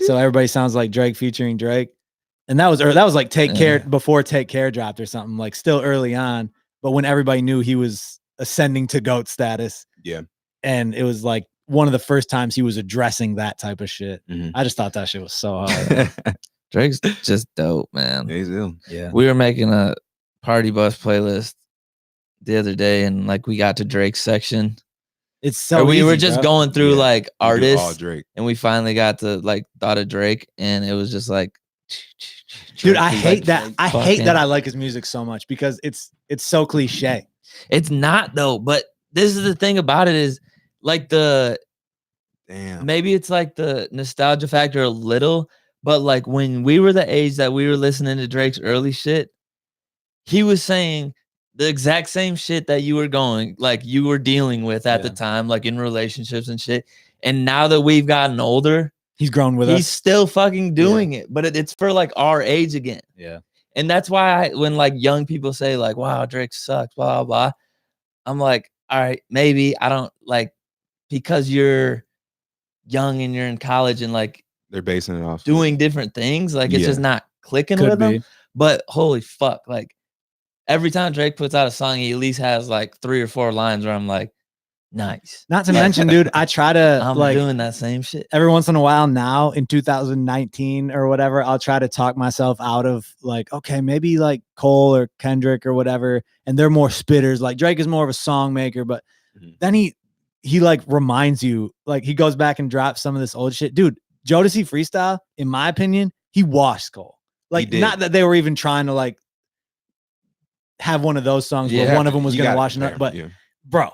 everybody sounds like Drake featuring Drake. And that was like Take Care before Take Care dropped or something, like still early on, but when everybody knew he was ascending to GOAT status. Yeah. And it was like one of the first times he was addressing that type of shit. I just thought that shit was so hard. Drake's just dope, man. Yeah, he's ill. Yeah. We were making a party bus playlist the other day, and like we got to Drake's section. It's so we easy, were just going through like artists, Drake. and we finally got to like thought of Drake, and it was just like, dude, I hate that. I hate that I like his music so much because it's so cliche. It's not though, but this is the thing about it is like maybe it's like the nostalgia factor a little, but like when we were the age that we were listening to Drake's early shit, he was saying the exact same shit that you were dealing with at the time, like in relationships and shit. And now that we've gotten older, he's grown with us. He's still fucking doing it, but it's for like our age again. Yeah. And that's why when like young people say like, wow, Drake sucks, blah, blah, blah. I'm like, all right, maybe I don't like, because you're young and you're in college and like they're basing it off doing different things. Like it's just not clicking with them. But holy fuck, like every time Drake puts out a song, he at least has like 3 or 4 lines where I'm like, nice. Not to mention, dude, I try to I'm like doing that same shit every once in a while now in 2019 or whatever. I'll try to talk myself out of like, okay, maybe like Cole or Kendrick or whatever. And they're more spitters. Like Drake is more of a song maker, but then he like reminds you, like he goes back and drops some of this old shit. Dude, Jodeci Freestyle, in my opinion, he washed Cole. Like not that they were even trying to like have one of those songs where one of them was going to wash it up, but bro,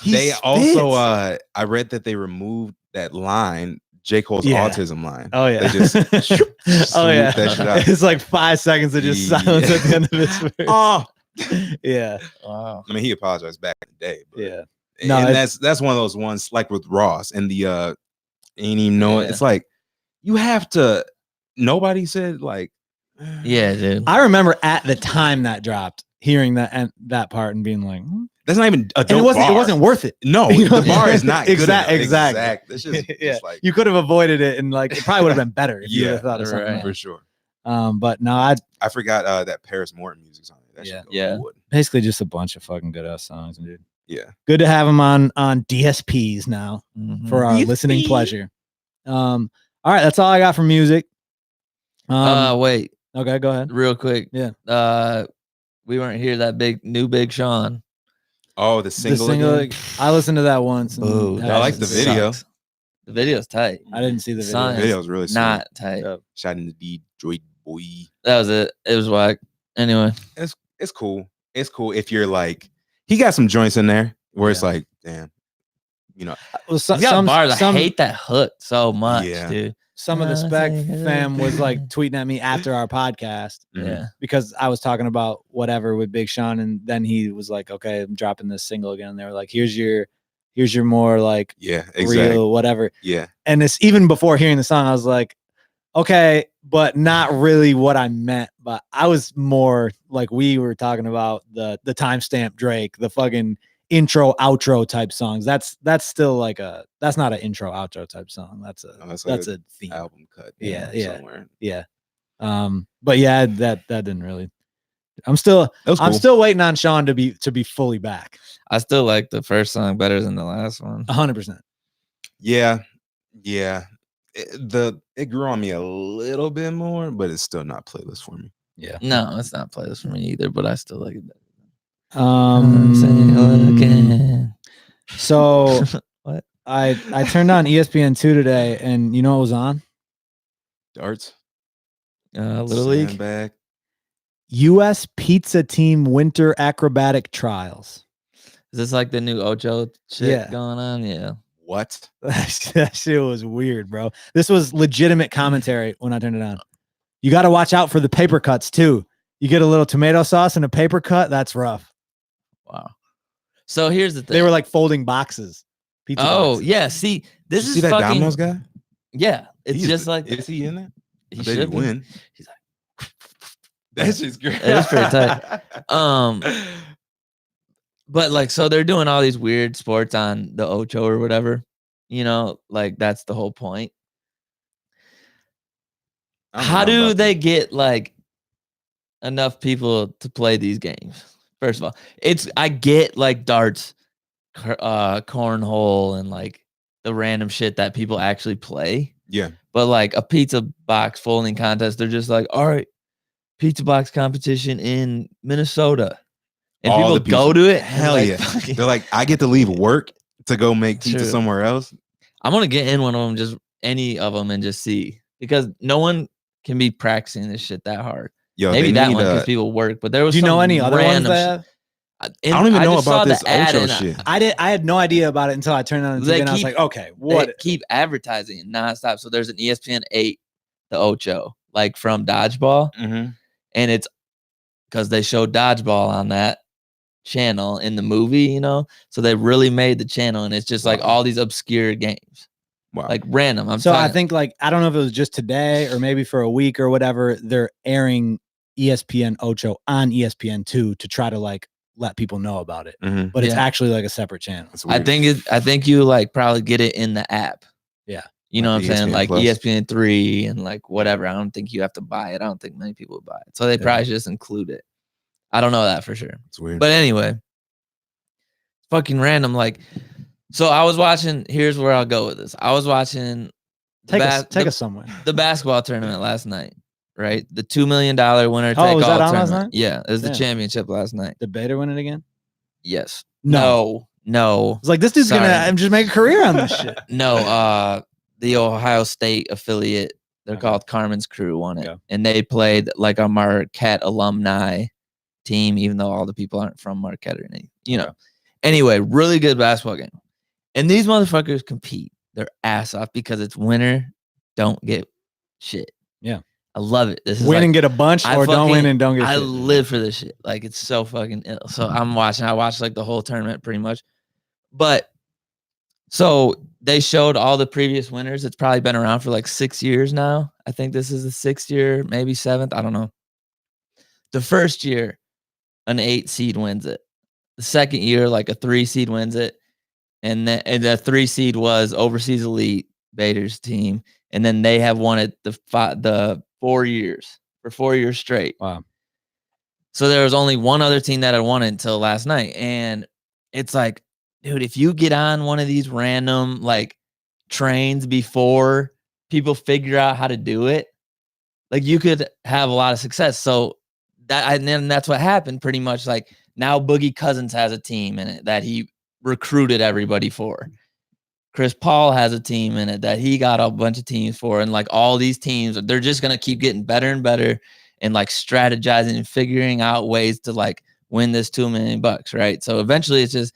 they also I read that they removed that line, J. Cole's autism line. Oh yeah. They just that shit out. It's like 5 seconds of just silence at the end of his verse. Oh yeah. Wow. I mean, he apologized back in the day, but no, and that's one of those ones like with Ross and the ain't even know it. It's like you have to. Nobody said like, yeah, dude. I remember at the time that dropped, hearing that part and being like, that's not even a dope bar. It wasn't worth it. No, the bar is not exactly. It's just like you could have avoided it, and like it probably would have been better if you would have thought of something for sure. But no, I forgot that Paris Morton music's on it. That basically just a bunch of fucking good ass songs, dude. Yeah, good to have them on DSPs now for our listening pleasure. All right, that's all I got for music. Wait. Okay, go ahead. Real quick. Yeah. We weren't here. That Big Sean. Oh, the single. I listened to that once. Boo, I like the video. Sucks. The video's tight. I didn't see the video. The video's really not tight. Shot in the Detroit boy. That was it. It was whack. Anyway, it's cool. It's cool if you're like, he got some joints in there where it's like, damn, you know. Well, some bars. I hate that hook so much, dude. Some of the Spec fam was like tweeting at me after our podcast. Yeah. Because I was talking about whatever with Big Sean. And then he was like, okay, I'm dropping this single again. And they were like, here's your more like real whatever. Yeah. And it's even before hearing the song, I was like, okay, but not really what I meant. But I was more like we were talking about the timestamp Drake, the fucking intro outro type songs. That's still like that's not an intro outro type song. That's a theme album cut. Somewhere. But yeah, that didn't really. I'm still waiting on Sean to be fully back. I still like the first song better than the last one. 100%. Yeah. It grew on me a little bit more, but it's still not playlist for me. Yeah. No, it's not playlist for me either, but I still like it better. So what? I turned on ESPN2 today, and you know what was on? Darts. Little League. Back. U.S. pizza team winter acrobatic trials. Is this like the new Ocho shit going on? Yeah. What? That shit was weird, bro. This was legitimate commentary when I turned it on. You got to watch out for the paper cuts too. You get a little tomato sauce and a paper cut. That's rough. Wow. So here's the thing. They were like folding boxes. Pizza boxes. Yeah. See, this is that fucking Domino's guy. Yeah, it's just like. Is he in there? He should win. He's like. That's just great. It was pretty tight. But like, so they're doing all these weird sports on the Ocho or whatever, you know, like that's the whole point. How do they get like enough people to play these games? First of all, I get like darts, cornhole, and like the random shit that people actually play. Yeah. But like a pizza box folding contest, they're just like, all right, pizza box competition in Minnesota. And all people go to it. Hell like, yeah. They're like, I get to leave work to go make pizza somewhere else. I'm going to get in one of them, just any of them, and just see. Because no one can be practicing this shit that hard. Yo, maybe that one because people work. But there was do you know any other ones that I don't even know about this Ocho shit. I had no idea about it until I turned on the TV and I was like, okay, what? They keep advertising it nonstop. So there's an ESPN 8, the Ocho, like from Dodgeball. Mm-hmm. And it's because they showed Dodgeball on that channel in the movie, you know? So they really made the channel, and it's just like all these obscure games. Wow. Like random. I think like, I don't know if it was just today or maybe for a week or whatever, they're airing ESPN Ocho on ESPN2 to try to like let people know about it. Mm-hmm. But it's actually like a separate channel. I think you like probably get it in the app. Yeah. You know what I'm saying? Like Plus. ESPN3 and like whatever. I don't think you have to buy it. I don't think many people would buy it. So they probably just include it. I don't know that for sure. It's weird. But anyway, it's fucking random. Like, so I was watching, here's where I'll go with this. I was watching take us somewhere. The basketball tournament last night, right? The $2 million winner take all was that on tournament. last night? Yeah, it was the championship last night. Did Bader win it again? Yes. No. It's like, this dude's gonna just make a career on this shit. No, the Ohio State affiliate, they're called Carmen's Crew, won it. And they played like a Marquette alumni team, even though all the people aren't from Marquette or anything, you know. Anyway, really good basketball game. And these motherfuckers compete their ass off because it's winner, don't get shit. Yeah. I love it. This is win and get a bunch, or don't win and don't get shit. I live for this shit. Like, it's so fucking ill. So I watched like the whole tournament pretty much. But so they showed all the previous winners. It's probably been around for like 6 years now. I think this is the 6th year, maybe 7th. I don't know. The first year, an 8 seed wins it. The second year, like a 3 seed wins it. And the 3 seed was Overseas Elite, Bader's team. And then they have won it the 4 years, for 4 years straight. Wow. So there was only one other team that had won it until last night. And it's like, dude, if you get on one of these random like trains before people figure out how to do it, like you could have a lot of success. So and then that's what happened pretty much. Like now Boogie Cousins has a team in it that he recruited everybody for. Chris Paul has a team in it that he got a bunch of teams for. And like all these teams, they're just going to keep getting better and better and like strategizing and figuring out ways to like win this $2 million, right? So eventually it's just,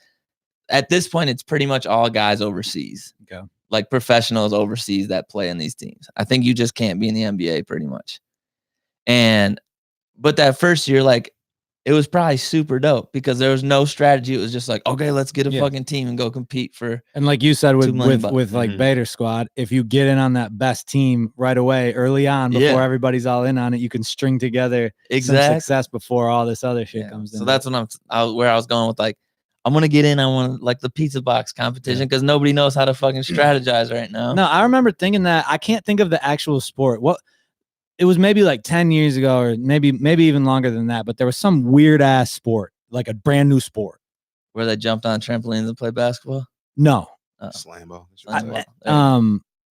at this point, it's pretty much all guys overseas. Okay. Like professionals overseas that play in these teams. I think you just can't be in the NBA pretty much. But that first year, like, it was probably super dope because there was no strategy. It was just like, okay, let's get a fucking team and go compete for. And like you said, with like Bader squad, if you get in on that best team right away, early on, before everybody's all in on it, you can string together some success before all this other shit comes in. So that's when where I was going with, like, I'm gonna get in on like the pizza box competition because nobody knows how to fucking strategize right now. No, I remember thinking that. I can't think of the actual sport. It was maybe like 10 years ago, or maybe even longer than that. But there was some weird ass sport, like a brand new sport, where they jumped on trampolines and played basketball. No, slam ball. what the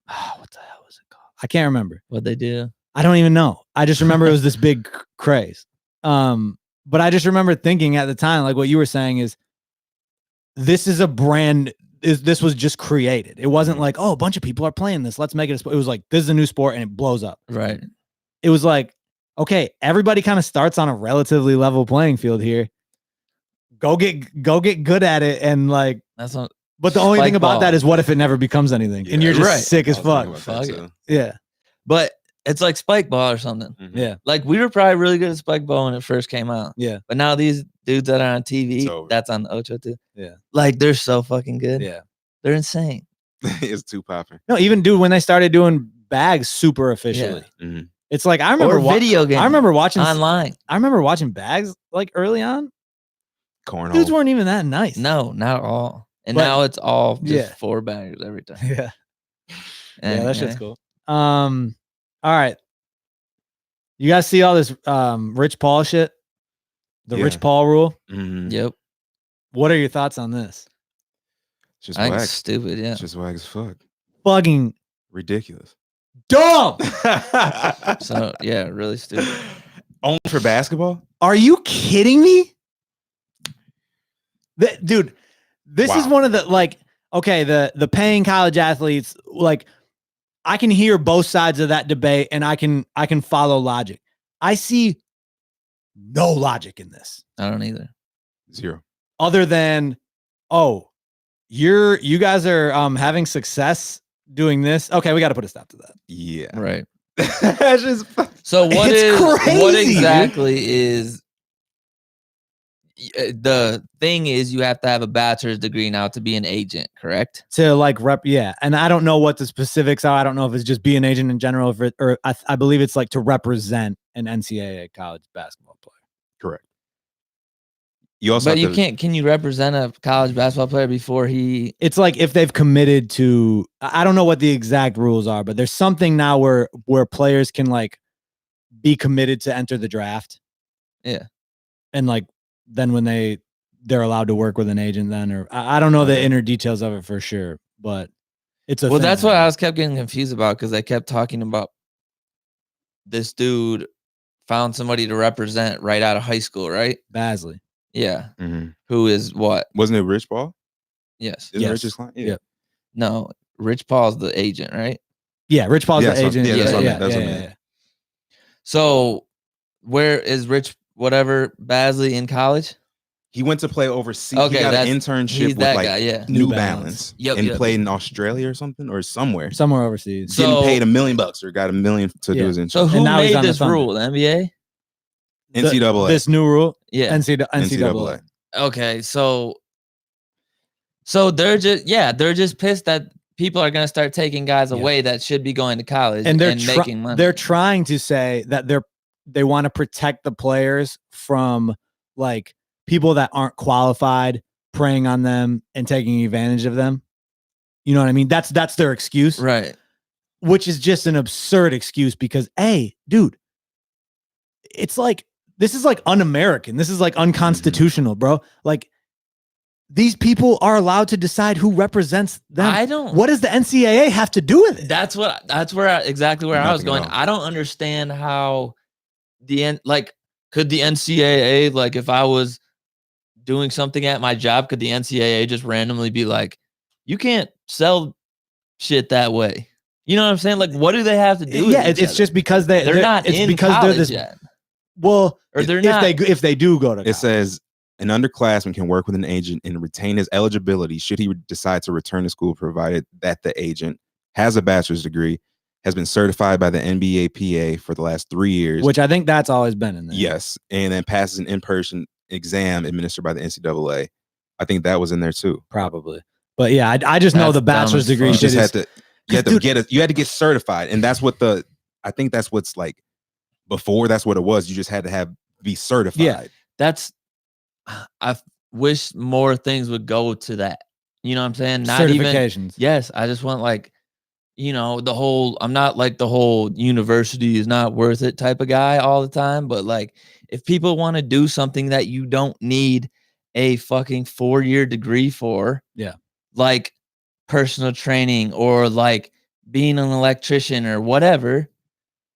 hell was it called? I can't remember what they do. I don't even know. I just remember it was this big craze. But I just remember thinking at the time, like what you were saying is, this is a brand. This was just created. It wasn't like, oh, a bunch of people are playing this, let's make it a sport. It was like, this is a new sport and it blows up. Right. It was like, okay, everybody kind of starts on a relatively level playing field here. Go get good at it, and like that's not. But the only thing about that is, what if it never becomes anything, and you're just sick as fuck. Yeah, but it's like spike ball or something. Mm-hmm. Yeah, like we were probably really good at spike ball when it first came out. Yeah, but now these dudes that are on TV, that's on the Ocho too. Yeah, like they're so fucking good. Yeah, they're insane. It's too popular. No, even dude, when they started doing bags super efficiently. Yeah. Mm-hmm. It's like I remember video games. I remember watching online. I remember watching bags like early on. cornhole. Dudes weren't even that nice. No, not all. And now it's all just 4 bangers every time. Yeah. Anyway. Yeah, that shit's cool. All right. You guys see all this Rich Paul shit? The Rich Paul rule? Mm-hmm. Yep. What are your thoughts on this? It's just I whack. think stupid, yeah. It's just whack as fuck. Fucking ridiculous. Dumb. So, yeah, really stupid. Only for basketball? Are you kidding me? Dude, this is one of the, like, okay, the paying college athletes, like, I can hear both sides of that debate and I can follow logic. I see no logic in this. I don't either. Zero. Other than, oh, you guys are having success doing this. Okay, we got to put a stop to that. Yeah. Right. Just, so what exactly is the thing is you have to have a bachelor's degree now to be an agent, correct? To like yeah. And I don't know what the specifics are. I don't know if it's just be an agent in general, or I believe it's like to represent an NCAA college basketball player. Correct. You also, but you can't. Can you represent a college basketball player before he? It's like if they've committed to. I don't know what the exact rules are, but there's something now where players can like be committed to enter the draft. Yeah, and like then when they're allowed to work with an agent, then or I don't know the inner details of it for sure, but it's a. Well, that's what I was kept getting confused about because they kept talking about this dude found somebody to represent right out of high school, right? Basley. Yeah. Mm-hmm. Who is what? Wasn't it Rich Paul? Yes. Isn't Rich's client? Yeah. No, Rich Paul's the agent, right? Yeah, Rich Paul's the agent. Yeah. So where is Rich whatever Basley in college? He went to play overseas. Okay, he got an internship with like guy, New Balance. And played in Australia or something or somewhere overseas. Getting paid $1 million or got $1 million to do his internship. So who made this rule? The NBA? NCAA. This new rule? Yeah. NCAA. Okay, so they're just pissed that people are going to start taking guys away that should be going to college and making money. They're trying to say that they want to protect the players from like people that aren't qualified preying on them and taking advantage of them. You know what I mean? That's their excuse. Right. Which is just an absurd excuse because, hey, dude, it's like, this is like un-American. This is like unconstitutional, bro. Like these people are allowed to decide who represents them. What does the NCAA have to do with it? That's exactly where I was going. I don't understand how could the NCAA, like if I was doing something at my job, could the NCAA just randomly be like, you can't sell shit that way? You know what I'm saying? Like, what do they have to do? Yeah, it's just because they're not in because college they're this yet. Well, or they're not. If they do go to college. It says an underclassman can work with an agent and retain his eligibility should he decide to return to school, provided that the agent has a bachelor's degree, has been certified by the NBAPA for the last 3 years. Which I think that's always been in there. Yes, and then passes an in-person exam administered by the NCAA. I think that was in there too. Probably. But yeah, I just know the bachelor's degree. You had to get certified, and that's what I think that's what's like. Before, that's what it was. You just had to be certified. Yeah, I wish more things would go to that. You know what I'm saying? Not certifications. Yes, I just want like, I'm not like the whole university is not worth it type of guy all the time. But like, if people want to do something that you don't need a fucking 4-year degree for, like personal training or like being an electrician or whatever.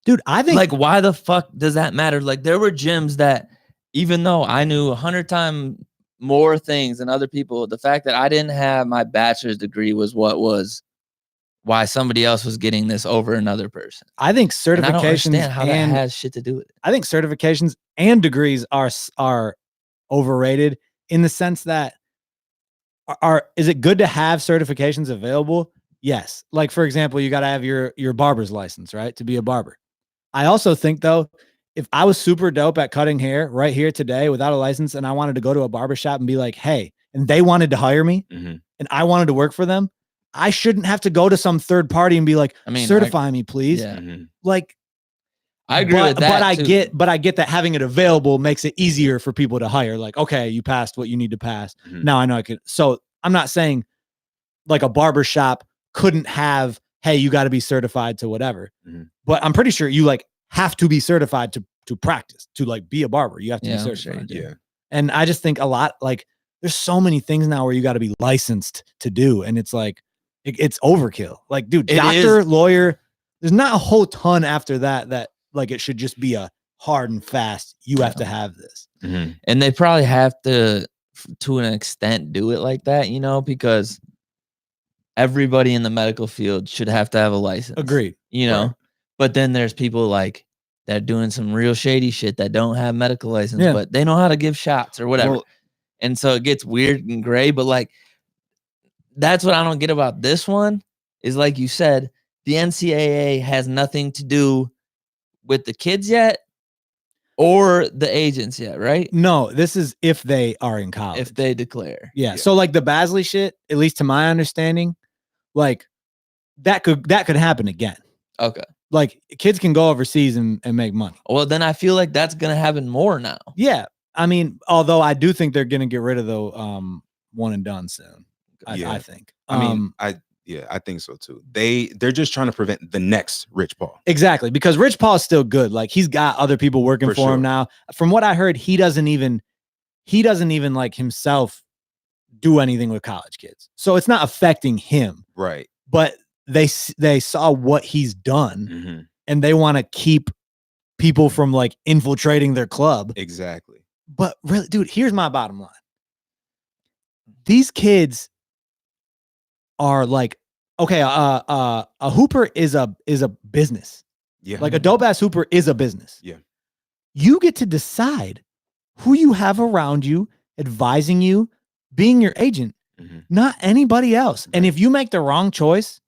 Dude, I think like, why the fuck does that matter? Like, there were gyms that, even though I knew 100 times more things than other people, the fact that I didn't have my bachelor's degree was why somebody else was getting this over another person. I think certifications and I don't understand how that has shit to do with it. I think certifications and degrees are overrated in the sense that is it good to have certifications available? Yes. Like, for example, you got to have your barber's license, right? To be a barber. I also think, though, if I was super dope at cutting hair right here today without a license and I wanted to go to a barbershop and be like, hey, and they wanted to hire me and I wanted to work for them, I shouldn't have to go to some third party and be like, certify me, please. Yeah. Like, I agree with that. But I get that having it available makes it easier for people to hire. Like, okay, you passed what you need to pass. Now I know I could. So I'm not saying like a barber shop couldn't have, hey, you got to be certified to whatever. But I'm pretty sure you like have to be certified to practice, to like be a barber. You have to be certified. Sure, And I just think a lot, like there's so many things now where you got to be licensed to do. And it's like, it's overkill. Like, dude, doctor, lawyer, there's not a whole ton after that like it should just be a hard and fast, you have to have this. And they probably have to an extent, do it like that, you know, because everybody in the medical field should have to have a license. Agreed. You know, but then there's people like that are doing some real shady shit that don't have medical license, but they know how to give shots or whatever. And so it gets weird and gray, but like, that's what I don't get about this one is like you said, the NCAA has nothing to do with the kids yet or the agents yet, right? No, this is if they are in college. If they declare. Yeah. So like the Basley shit, at least to my understanding, like that could happen again. Okay. Like kids can go overseas and make money. Well, then I feel like that's going to happen more now. Yeah. I mean, although I do think they're going to get rid of the one and done soon. I think. I think so too. They're just trying to prevent the next Rich Paul. Exactly, because Rich Paul's still good. Like he's got other people working for him now. From what I heard, he doesn't even like himself do anything with college kids. So it's not affecting him. Right. But they saw what he's done and they want to keep people from like infiltrating their club. Exactly. But really, dude, here's my bottom line. These kids are like, okay, a hooper is a business. Yeah. Like a dope ass hooper is a business. Yeah. You get to decide who you have around you, advising you, being your agent, not anybody else. And if you make the wrong choice,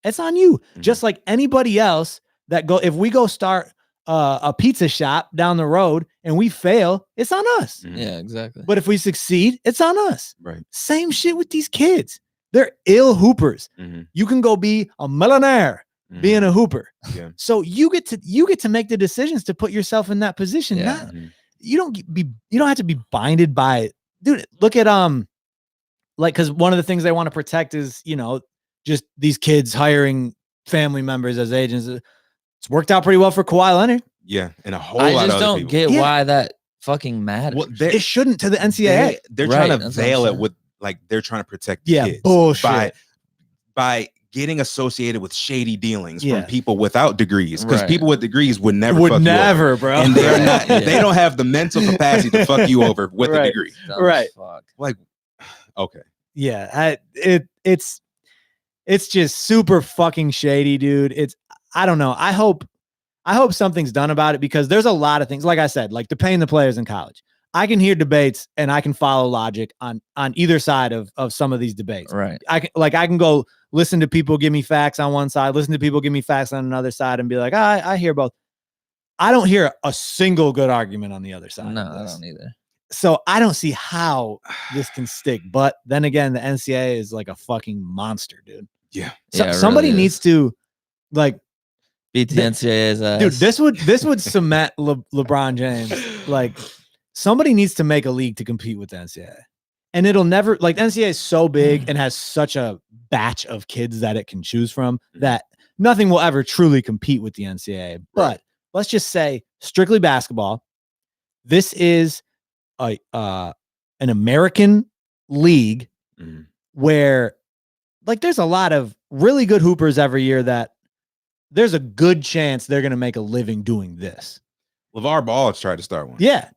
it's on you. Just like anybody else if we go start a pizza shop down the road and we fail, it's on us. Yeah, exactly. But if we succeed, it's on us. Right. Same shit with these kids. They're ill hoopers. You can go be a millionaire being a hooper. Yeah. So you get to make the decisions to put yourself in that position. Yeah. You don't have to be binded by, dude. Look at like, because one of the things they want to protect is, you know, just these kids hiring family members as agents. It's worked out pretty well for Kawhi Leonard. Yeah, and a whole lot of other people. I just don't get why that fucking matters. Well, it shouldn't to the NCAA. They're trying to veil it with like they're trying to protect the kids bullshit by getting associated with shady dealings from people without degrees, because people with degrees would never bro, and they are not. They don't have the mental capacity to fuck you over with a degree. Right. Like, okay. Yeah, it's just super fucking shady, dude. I don't know. I hope something's done about it, because there's a lot of things. Like I said, like the paying the players in college. I can hear debates and I can follow logic on either side of some of these debates. Right. I can go listen to people give me facts on one side, listen to people give me facts on another side, and be like, I hear both. I don't hear a single good argument on the other side. No, I don't either. So I don't see how this can stick. But then again, the NCAA is like a fucking monster, dude. Yeah. So somebody really needs to like beat the NCAA's ass. Dude, this would cement LeBron James. Like, somebody needs to make a league to compete with the NCAA. And it'll never, like, the NCAA is so big and has such a batch of kids that it can choose from that nothing will ever truly compete with the NCAA. But let's just say, strictly basketball, this is an American league where, like, there's a lot of really good hoopers every year that there's a good chance they're going to make a living doing this. LeVar Ball has tried to start one. Yeah.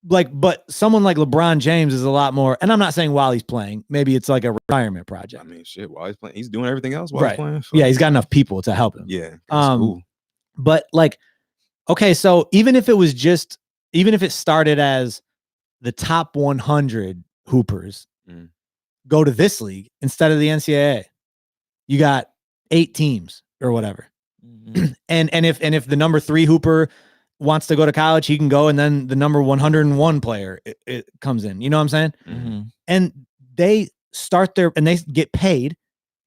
Like, but someone like LeBron James is a lot more, and I'm not saying while he's playing, maybe it's like a retirement project. I mean, shit, while he's playing, he's doing everything else while he's playing. Yeah, he's got enough people to help him. Yeah. But like, okay, so even if it started as the top 100 hoopers go to this league instead of the NCAA, you got 8 teams or whatever. And if the number 3 hooper wants to go to college, he can go, and then the number 101 player it comes in. You know what I'm saying? And they get paid,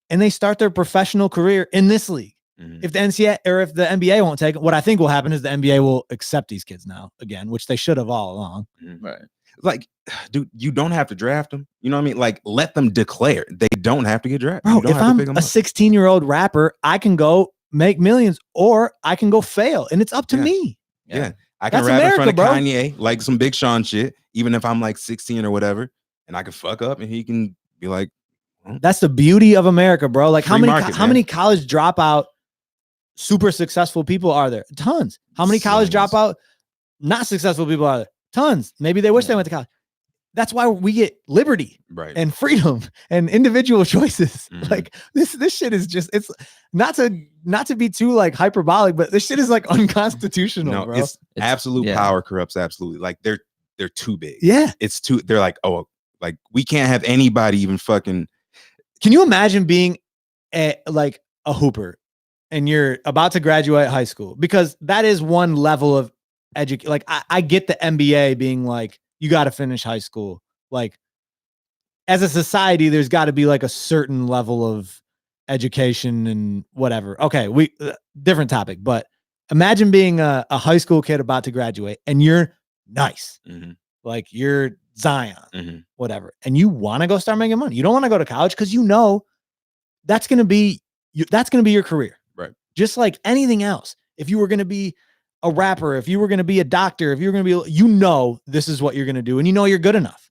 and they start their professional career in this league. If the NCAA or if the NBA won't take it, what I think will happen is the NBA will accept these kids now again, which they should have all along. Right. Like, dude, you don't have to draft them. You know what I mean? Like, let them declare. They don't have to get drafted. Bro, if I'm a 16-year-old rapper, I can go make millions or I can go fail. And it's up to me. Yeah. I can rap in front of Kanye, like some Big Sean shit, even if I'm like 16 or whatever, and I can fuck up and he can be like, that's the beauty of America, bro. Like how many college dropout super successful people are there? Tons. How many college dropout not successful people are there? Tons. Maybe they wish they went to college. That's why we get liberty and freedom and individual choices. Like this shit is just, it's not to be too like hyperbolic, but this shit is like unconstitutional. No, bro. It's absolute power corrupts absolutely. Like they're too big. Yeah. They're like, oh, like we can't have anybody even fucking. Can you imagine being a hooper and you're about to graduate high school? Because that is one level of education. Like I get the NBA being like, you got to finish high school. Like as a society, there's got to be like a certain level of education and whatever. Okay. Different topic, but imagine being a high school kid about to graduate and you're nice. Like you're Zion, whatever. And you want to go start making money. You don't want to go to college because you know that's going to be your career. Right. Just like anything else. If you were going to be a rapper, if you were going to be a doctor, if you were going to be, this is what you're going to do. And you're good enough,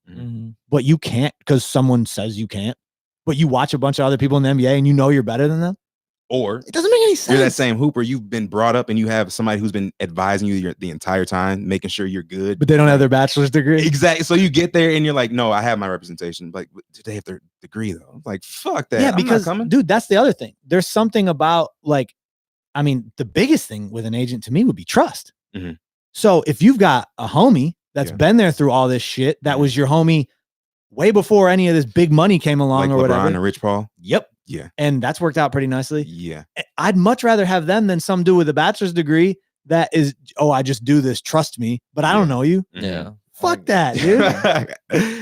but you can't because someone says you can't, but you watch a bunch of other people in the NBA and you're better than them. Or it doesn't make any sense. You're that same hooper. You've been brought up and you have somebody who's been advising you the entire time, making sure you're good. But they don't have their bachelor's degree. Exactly. So you get there and you're like, no, I have my representation. Like, do they have their degree though? I'm like, fuck that. Yeah, because dude, that's the other thing. There's something about like, I mean, the biggest thing with an agent to me would be trust. So if you've got a homie that's been there through all this shit, that was your homie way before any of this big money came along, like or LeBron whatever. And Rich Paul. Yep. Yeah. And that's worked out pretty nicely. Yeah. I'd much rather have them than some dude with a bachelor's degree that is, I just do this, trust me, but I don't know you. Yeah. Fuck that, dude.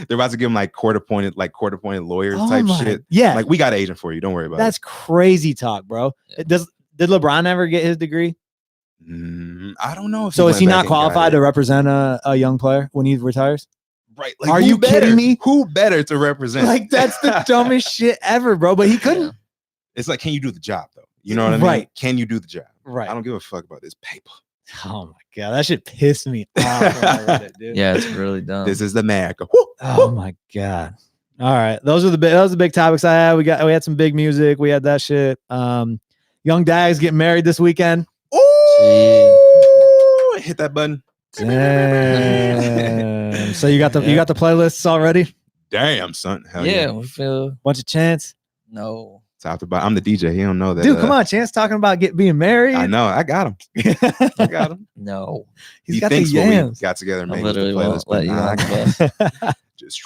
They're about to give him like court appointed lawyers type shit. Yeah. Like, we got an agent for you. Don't worry about it. That's crazy talk, bro. Yeah. Did LeBron ever get his degree? I don't know. So is he not qualified to represent a young player when he retires? Right. Like, are you kidding me? Who better to represent? Like, that's the dumbest shit ever, bro. But he couldn't. It's like, can you do the job though? You know what I mean? Right. Can you do the job? Right. I don't give a fuck about this paper. Oh my God. That shit pissed me off when I read it, dude. Yeah, it's really dumb. This is America. Oh my God. All right. Those are the big topics I had. We had some big music. We had that shit. Young Dags getting married this weekend. Ooh, hit that button. Damn. So you got the playlists already? Damn, son. Hell yeah, we feel bunch of Chance. No. Top to bottom. I'm the DJ. He don't know that. Dude, come on, Chance talking about being married. I know. I got him. I got him. No. He's got the yams. We got together and made literally the playlist. Let you on the Just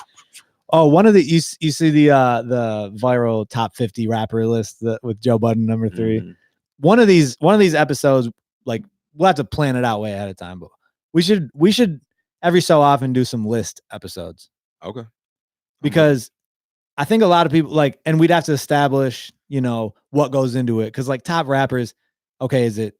one of the you see the viral top 50 rapper list with Joe Budden number 3. One of these episodes, like, we'll have to plan it out way ahead of time, but we should every so often do some list episodes. Okay. Because I think a lot of people like, and we'd have to establish, what goes into it. Cause like top rappers, okay, is it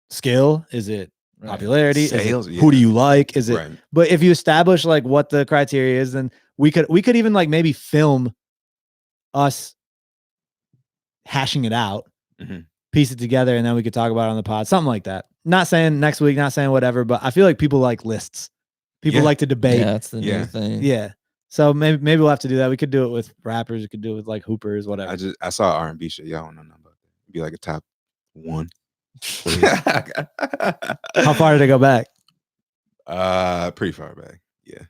skill? Is it popularity? Sales? Who do you like? Is it, but if you establish like what the criteria is, then we could even like maybe film us hashing it out, piece it together, and then we could talk about it on the pod, something like that. Not saying next week, not saying whatever, but I feel like people like lists. People like to debate. Yeah, that's the new thing. Yeah. So maybe we'll have to do that. We could do it with rappers. We could do it with like hoopers, whatever. I saw R&B shit. Y'all don't know nothing about that. It'd be like a top 1. How far did it go back? Pretty far back. Yeah.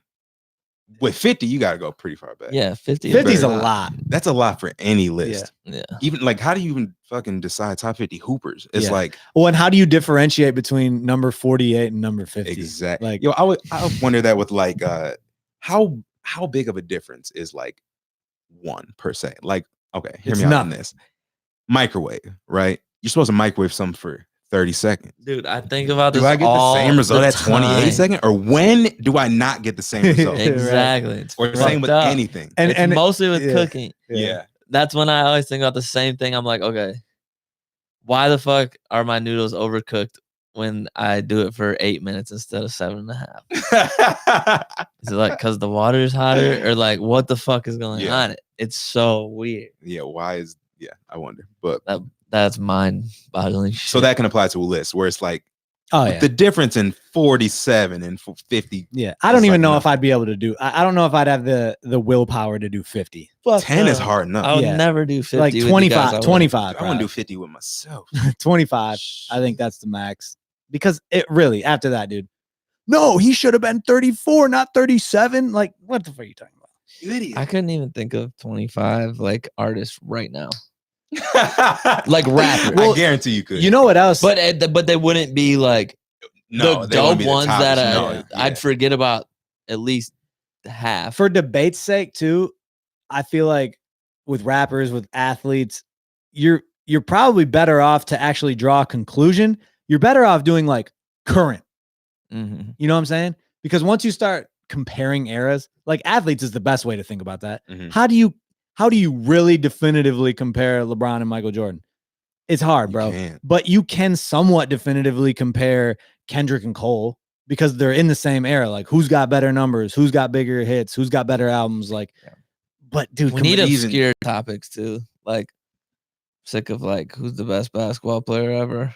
With 50, you gotta go pretty far back. Yeah, 50. 50's a lot. That's a lot for any list. Yeah. Even like, how do you even fucking decide top 50 hoopers? It's like, well, and how do you differentiate between number 48 and number 50? Exactly. Like, I would wonder that with like how big of a difference is like one per se? Like, okay, hear me out on this. Microwave, right? You're supposed to microwave something for 30 seconds. Dude, I think about this. Do I get the same result at 28 seconds? Or when do I not get the same result? Exactly. Right. Or the same with anything. And mostly with cooking. Yeah. That's when I always think about the same thing. I'm like, okay, why the fuck are my noodles overcooked when I do it for 8 minutes instead of 7.5? Is it like because the water is hotter, or like what the fuck is going on? It's so weird. Yeah, why is I wonder. But that's mind-boggling shit. So that can apply to a list where it's like, the difference in 47 and 50. Yeah, I don't even know if I'd be able to do. I don't know if I'd have the willpower to do 50. 10 is hard enough. I would never do 50. Like 25. 25. I want to do 50 with myself. 25. I think that's the max, because it really, after that, dude. No, he should have been 34, not 37. Like, what the fuck are you talking about? You idiot. I couldn't even think of 25 like artists right now. Like rapper. Well, I guarantee you could. You know what else? But they wouldn't be like the dope ones that I'd forget about at least half. For debate's sake, too, I feel like with rappers, with athletes, you're probably better off to actually draw a conclusion. You're better off doing like current. Mm-hmm. You know what I'm saying? Because once you start comparing eras, like athletes is the best way to think about that. Mm-hmm. How do you really definitively compare LeBron and Michael Jordan? It's hard, bro. But you can somewhat definitively compare Kendrick and Cole, because they're in the same era. Like, who's got better numbers? Who's got bigger hits? Who's got better albums? Like, but dude, we need obscure topics too. Like, sick of like, who's the best basketball player ever?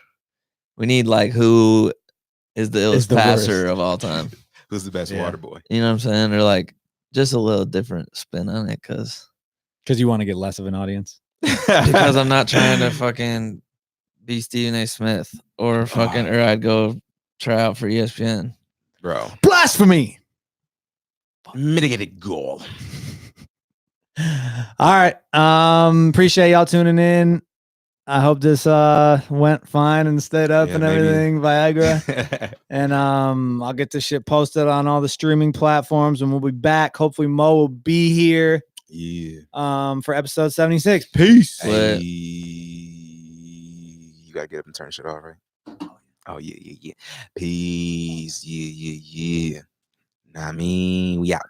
We need like, who is the illest passer of all time? Who's the best water boy? You know what I'm saying? Or like, just a little different spin on it, because you want to get less of an audience. Because I'm not trying to fucking be Stephen A. Smith or fucking, or I'd go try out for ESPN. Bro. Blasphemy. Mitigated goal. All right. Appreciate y'all tuning in. I hope this went fine and stayed up and everything. Viagra. And I'll get this shit posted on all the streaming platforms, and we'll be back. Hopefully Mo will be here. Yeah. For episode 76. Peace. Hey, you gotta get up and turn shit off, right? Oh yeah. Peace. Yeah. Nah, I mean, we out.